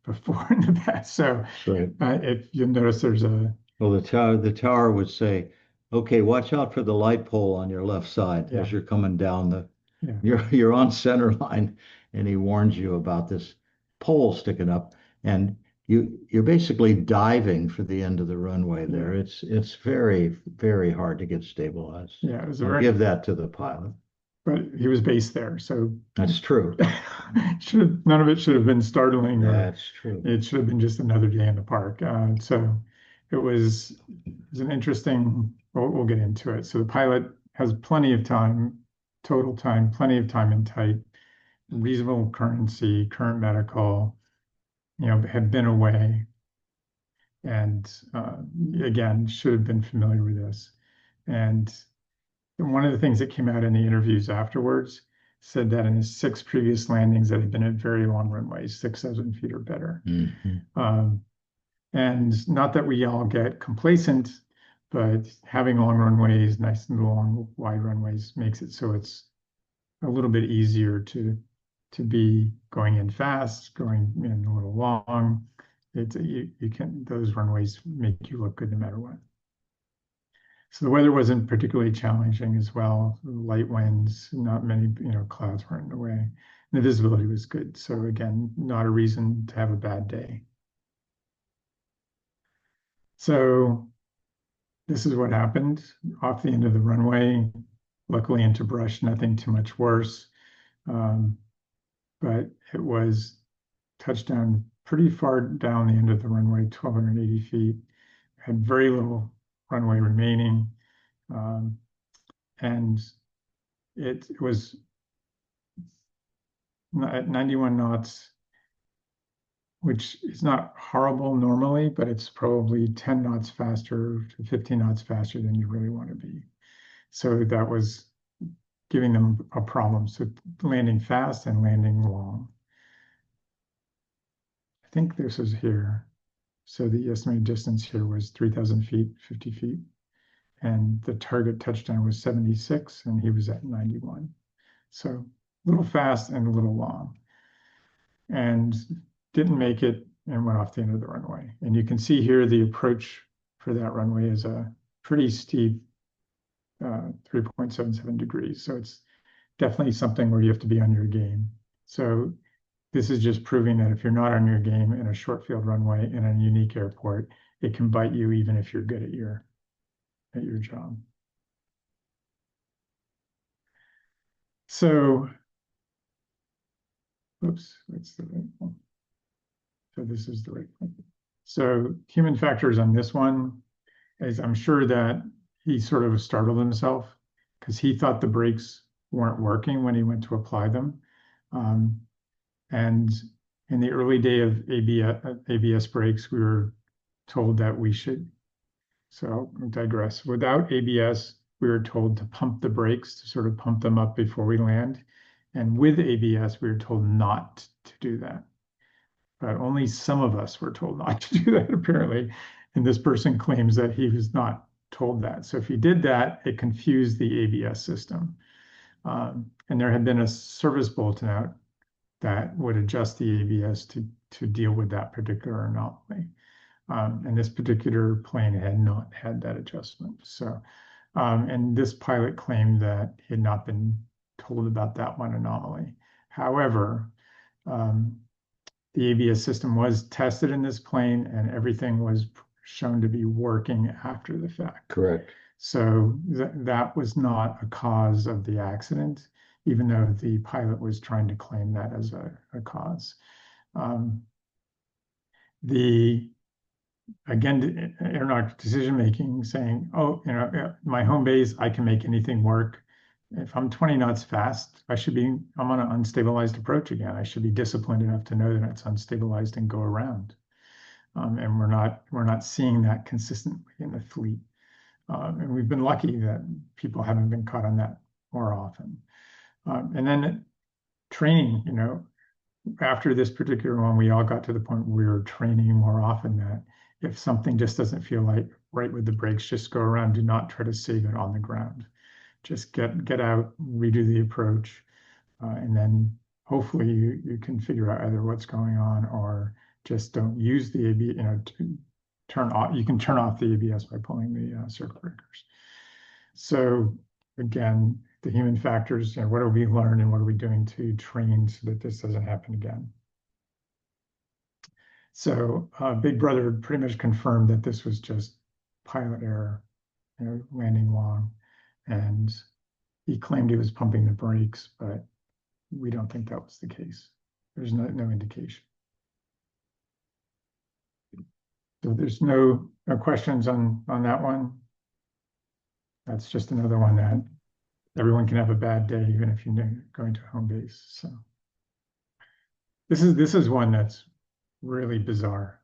before in the past. So Right. if you'll notice, there's a Well, the tower would say, "Okay, watch out for the light pole on your left side as you're coming down the. Yeah. You're on center line," and he warns you about this pole sticking up, and you're basically diving for the end of the runway there. It's very, very hard to get stabilized. Yeah, it was I'll give that to the pilot. But he was based there, so That's true. none of it should have been startling. That's true. It should have been just another day in the park. So it was an interesting. We'll get into it. So the pilot has plenty of time, total time, plenty of time in tight, reasonable currency, current medical. Had been away, and again should have been familiar with this. And one of the things that came out in the interviews afterwards said that in his 6 previous landings that had been at very long runways, 6,000 feet or better. And not that we all get complacent, but having long runways, nice and long, wide runways makes it so it's a little bit easier to be going in fast, going in a little long. Those runways make you look good no matter what. So the weather wasn't particularly challenging as well. Light winds, not many, clouds weren't in the way. And the visibility was good. So again, not a reason to have a bad day. So this is what happened off the end of the runway, luckily into brush, nothing too much worse. But it was touchdown pretty far down the end of the runway, 1,280 feet, had very little runway remaining. And it was at 91 knots, which is not horrible normally, but it's probably 10 knots faster to 15 knots faster than you really want to be. So that was giving them a problem. So landing fast and landing long. I think this is here. So the estimated distance here was 3,000 feet, 50 feet. And the target touchdown was 76, and he was at 91. So a little fast and a little long. And didn't make it and went off the end of the runway. And you can see here the approach for that runway is a pretty steep 3.77 degrees. So it's definitely something where you have to be on your game. So this is just proving that if you're not on your game in a short field runway in a unique airport, it can bite you even if you're good at your job. So, oops, that's the right one. So this is the right one. So human factors on this one is I'm sure that he sort of startled himself because he thought the brakes weren't working when he went to apply them. And in the early day of ABS brakes, we were told that we should, so I'll digress. Without ABS, we were told to pump the brakes, to sort of pump them up before we land. And with ABS, we were told not to do that. But only some of us were told not to do that, apparently. And this person claims that he was not told that. So if he did that, it confused the ABS system. And there had been a service bulletin out that would adjust the ABS to deal with that particular anomaly. And this particular plane had not had that adjustment. So, and this pilot claimed that he had not been told about that one anomaly. However, the ABS system was tested in this plane and everything was shown to be working after the fact. Correct. So that was not a cause of the accident, even though the pilot was trying to claim that as a cause. Again, aeronautic decision making, saying, "Oh, my home base, I can make anything work. If I'm 20 knots fast, I'm on an unstabilized approach again. I should be disciplined enough to know that it's unstabilized and go around." And we're not seeing that consistently in the fleet. And we've been lucky that people haven't been caught on that more often. And then training, after this particular one, we all got to the point where we were training more often that if something just doesn't feel like right with the brakes, just go around. Do not try to save it on the ground. Just get out, redo the approach, and then hopefully you can figure out either what's going on or just don't use the ABS, turn off. You can turn off the ABS by pulling the circuit breakers. So again, the human factors, what have we learned and what are we doing to train so that this doesn't happen again? So Big Brother pretty much confirmed that this was just pilot error, landing long, and he claimed he was pumping the brakes, but we don't think that was the case. There's no indication. So there's no questions on that one. That's just another one that everyone can have a bad day, even if you're going to home base. So this is one that's really bizarre.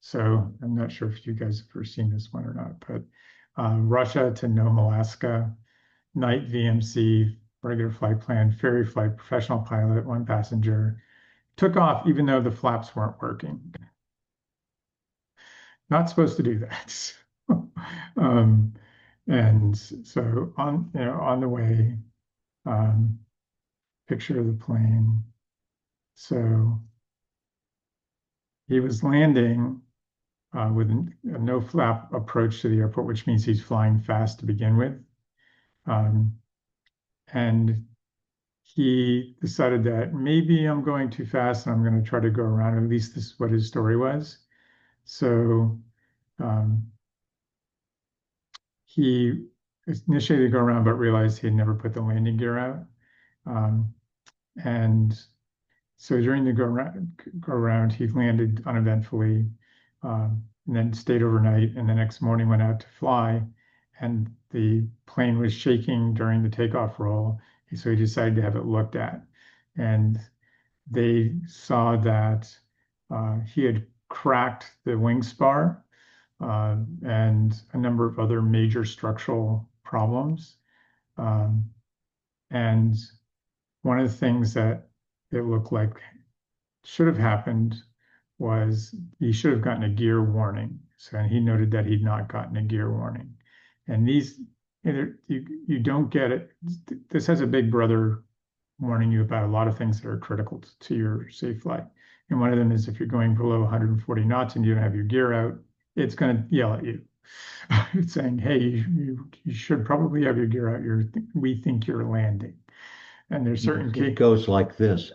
So I'm not sure if you guys have ever seen this one or not, but Russia to Nome, Alaska, night VMC, regular flight plan, ferry flight, professional pilot, one passenger, took off even though the flaps weren't working. Not supposed to do that. And so on the way, picture of the plane. So he was landing with a no flap approach to the airport, which means he's flying fast to begin with. And he decided that maybe I'm going too fast and I'm going to try to go around. At least this is what his story was. So he initiated to go around, but realized he had never put the landing gear out. And so during the go around, he landed uneventfully, and then stayed overnight. And the next morning went out to fly, and the plane was shaking during the takeoff roll. So he decided to have it looked at, and they saw that he had cracked the wing spar and a number of other major structural problems. And one of the things that it looked like should have happened was he should have gotten a gear warning. So and he noted that he'd not gotten a gear warning. And these, you don't get it. This has a big brother warning you about a lot of things that are critical to your safe flight. And one of them is if you're going below 140 knots and you don't have your gear out, it's going to yell at you. It's saying, hey, you should probably have your gear out. We think you're landing. And there's certain It goes like this: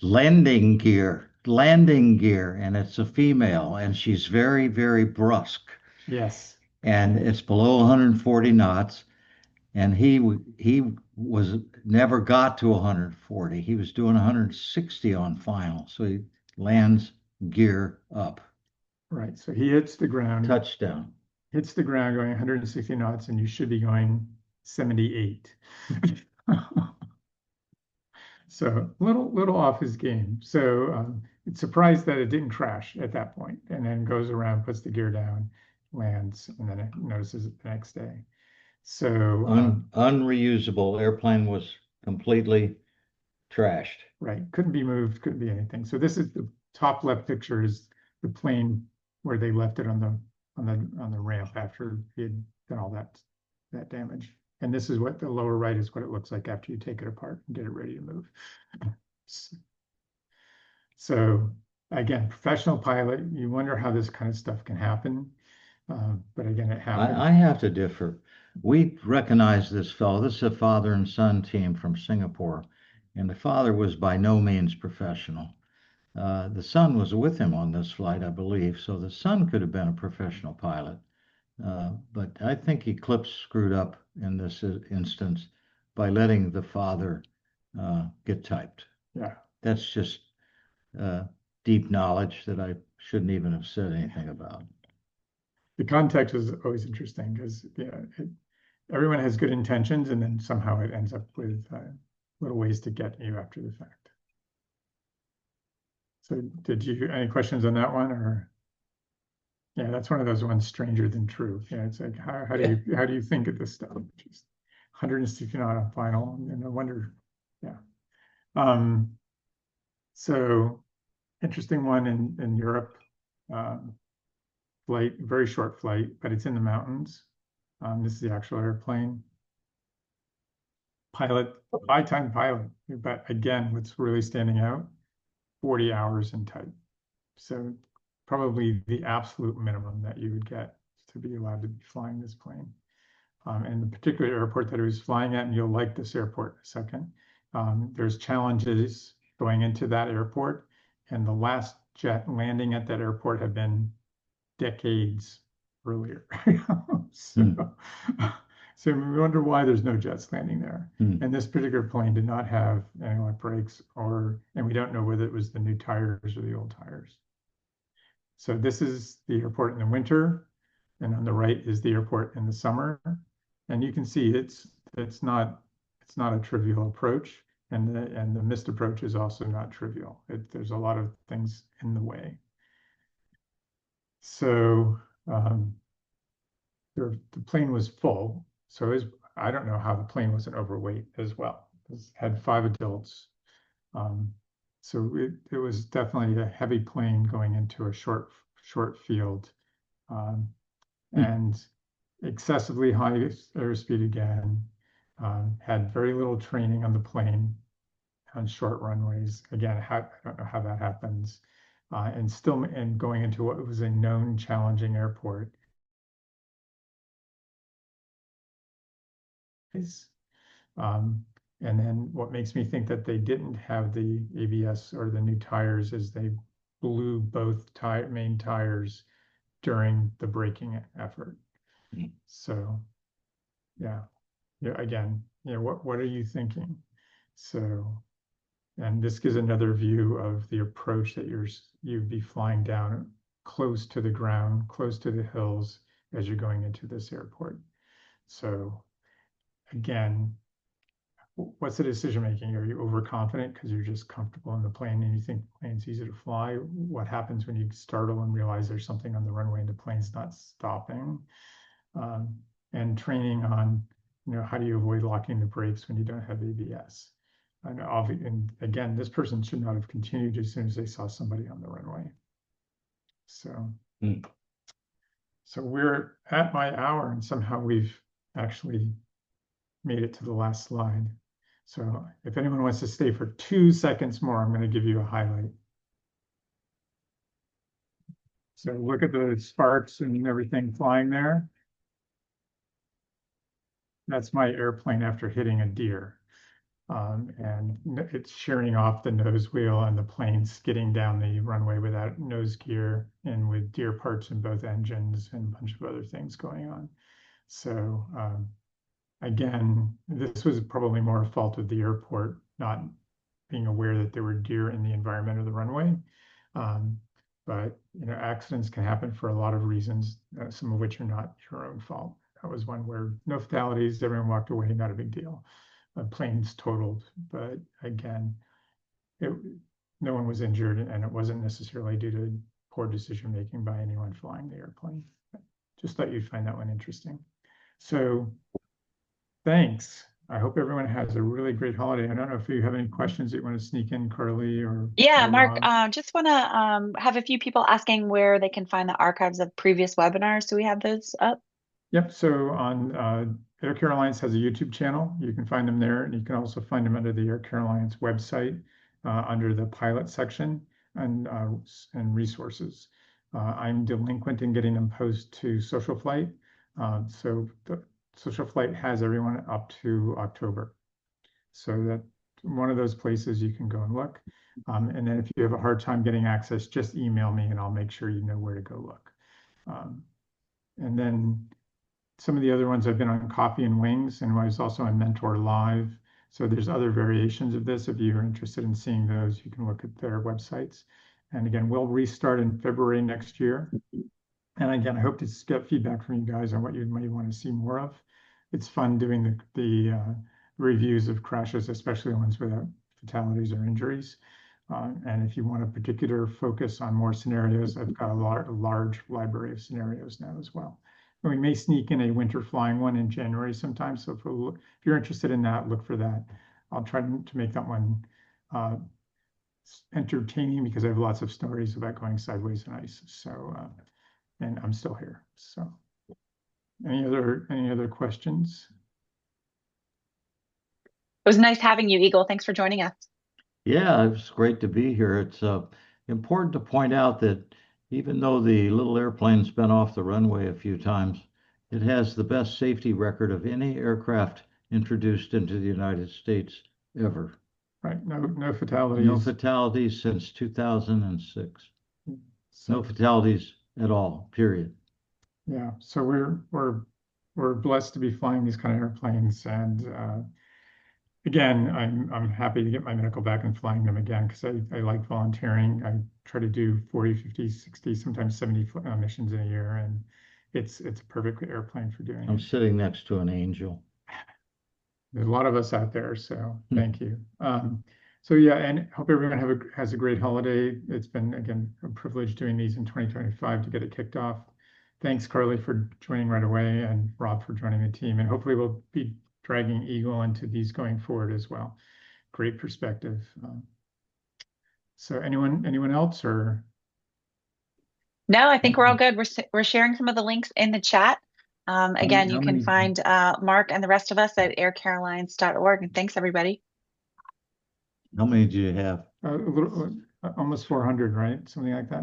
landing gear, and it's a female, and she's very, very brusque. Yes. And it's below 140 knots, and he was never got to 140. He was doing 160 on final, so he lands gear up. Right. So he hits the ground. Touchdown. Hits the ground going 160 knots, and you should be going 78. So little off his game. So it's surprised that it didn't crash at that point, and then goes around, puts the gear down, lands, and then it notices it the next day. So Unreusable. Airplane was completely trashed. right, couldn't be moved, couldn't be anything. So this is the top left picture is the plane where they left it on the ramp after he had done all that damage. And this is what the lower right is what it looks like after you take it apart and get it ready to move. So again, professional pilot, you wonder how this kind of stuff can happen. But again, it happened. I have to differ. We recognize this fellow. This is a father and son team from Singapore, and the father was by no means professional. The son was with him on this flight, I believe, so the son could have been a professional pilot. But I think Eclipse screwed up in this instance by letting the father get typed. Yeah. That's just deep knowledge that I shouldn't even have said anything about. The context is always interesting because everyone has good intentions, and then somehow it ends up with little ways to get you after the fact. So did you any questions on that one or? Yeah, that's one of those ones stranger than true. Yeah, it's like how do you think of this stuff? Just 160 knot on final, and no wonder. Yeah. Um, so interesting one in Europe. Um, Flight, very short flight, but it's in the mountains. This is the actual airplane. Pilot, high-time pilot. But again, what's really standing out, 40 hours in type. So probably the absolute minimum that you would get to be allowed to be flying this plane. And the particular airport that he was flying at, and you'll like this airport in a second, there's challenges going into that airport. And the last jet landing at that airport had been decades earlier. So, so we wonder why there's no jets landing there. And this particular plane did not have anti-lock brakes, and we don't know whether it was the new tires or the old tires. So this is the airport in the winter, and on the right is the airport in the summer. And you can see it's not a trivial approach, and the missed approach is also not trivial. There's a lot of things in the way. So the plane was full. So I don't know how the plane wasn't overweight as well. It had 5 adults. So it was definitely a heavy plane going into a short field, and excessively high airspeed again. Had very little training on the plane on short runways. Again, I don't know how that happens. And going into what was a known challenging airport. And then what makes me think that they didn't have the ABS or the new tires is they blew both main tires during the braking effort. So, yeah, again, what are you thinking? So, and this gives another view of the approach that you'd be flying down close to the ground, close to the hills as you're going into this airport. So, again, what's the decision making? Are you overconfident because you're just comfortable in the plane and you think the plane's easy to fly? What happens when you startle and realize there's something on the runway and the plane's not stopping? And training on, how do you avoid locking the brakes when you don't have ABS? And again, this person should not have continued as soon as they saw somebody on the runway. So, so we're at my hour, and somehow we've actually made it to the last slide. So if anyone wants to stay for 2 seconds more, I'm going to give you a highlight. So look at the sparks and everything flying there. That's my airplane after hitting a deer. And it's shearing off the nose wheel and the plane skidding down the runway without nose gear and with deer parts in both engines and a bunch of other things going on. So again, this was probably more a fault of the airport not being aware that there were deer in the environment of the runway. But accidents can happen for a lot of reasons, some of which are not your own fault. That was one where no fatalities, everyone walked away, not a big deal. Planes totaled, but again, no one was injured, and it wasn't necessarily due to poor decision making by anyone flying the airplane. Just thought you'd find that one interesting. So thanks. I hope everyone has a really great holiday. I don't know if you have any questions that you want to sneak in, Carly or Yeah, Mark, Rob. just want to have a few people asking where they can find the archives of previous webinars. Do we have those up? Yep. So on Air Care Alliance has a YouTube channel. You can find them there, and you can also find them under the Air Care Alliance website under the pilot section and resources. I'm delinquent in getting them posted to Social Flight. So the Social Flight has everyone up to October. So that one of those places you can go and look. And then if you have a hard time getting access, just email me and I'll make sure you know where to go look. And then some of the other ones I've been on Coffee and Wings, and I was also on Mentor Live. So there's other variations of this. If you're interested in seeing those, you can look at their websites. And again, we'll restart in February next year. And again, I hope to get feedback from you guys on what you might want to see more of. It's fun doing the reviews of crashes, especially ones without fatalities or injuries. And if you want a particular focus on more scenarios, I've got a large library of scenarios now as well. And we may sneak in a winter flying one in January sometime. So if you're interested in that, look for that. I'll try to make that one entertaining because I have lots of stories about going sideways in ice. So, and I'm still here. So, any other questions? It was nice having you, Eagle. Thanks for joining us. Yeah, it's great to be here. It's important to point out that even though the little airplane's been off the runway a few times, it has the best safety record of any aircraft introduced into the United States ever. Right, no fatalities. No fatalities since 2006. So, No fatalities at all, period. yeah, so we're blessed to be flying these kind of airplanes, and again, I'm happy to get my medical back and flying them again because I like volunteering. I try to do 40, 50, 60, sometimes 70 missions in a year, and it's a perfect airplane for doing I'm it. sitting next to an angel. There's a lot of us out there, so thank you. So yeah, and hope everyone has a great holiday. It's been, again, a privilege doing these in 2025 to get it kicked off. Thanks, Carly, for joining right away, and Rob for joining the team. And hopefully we'll be dragging Eagle into these going forward as well. Great perspective. So anyone else, or? No, I think we're all good. We're sharing some of the links in the chat. Again, you can find Mark and the rest of us at aircarolines.org. And thanks, everybody. How many do you have? A little, almost 400, right? Something like that.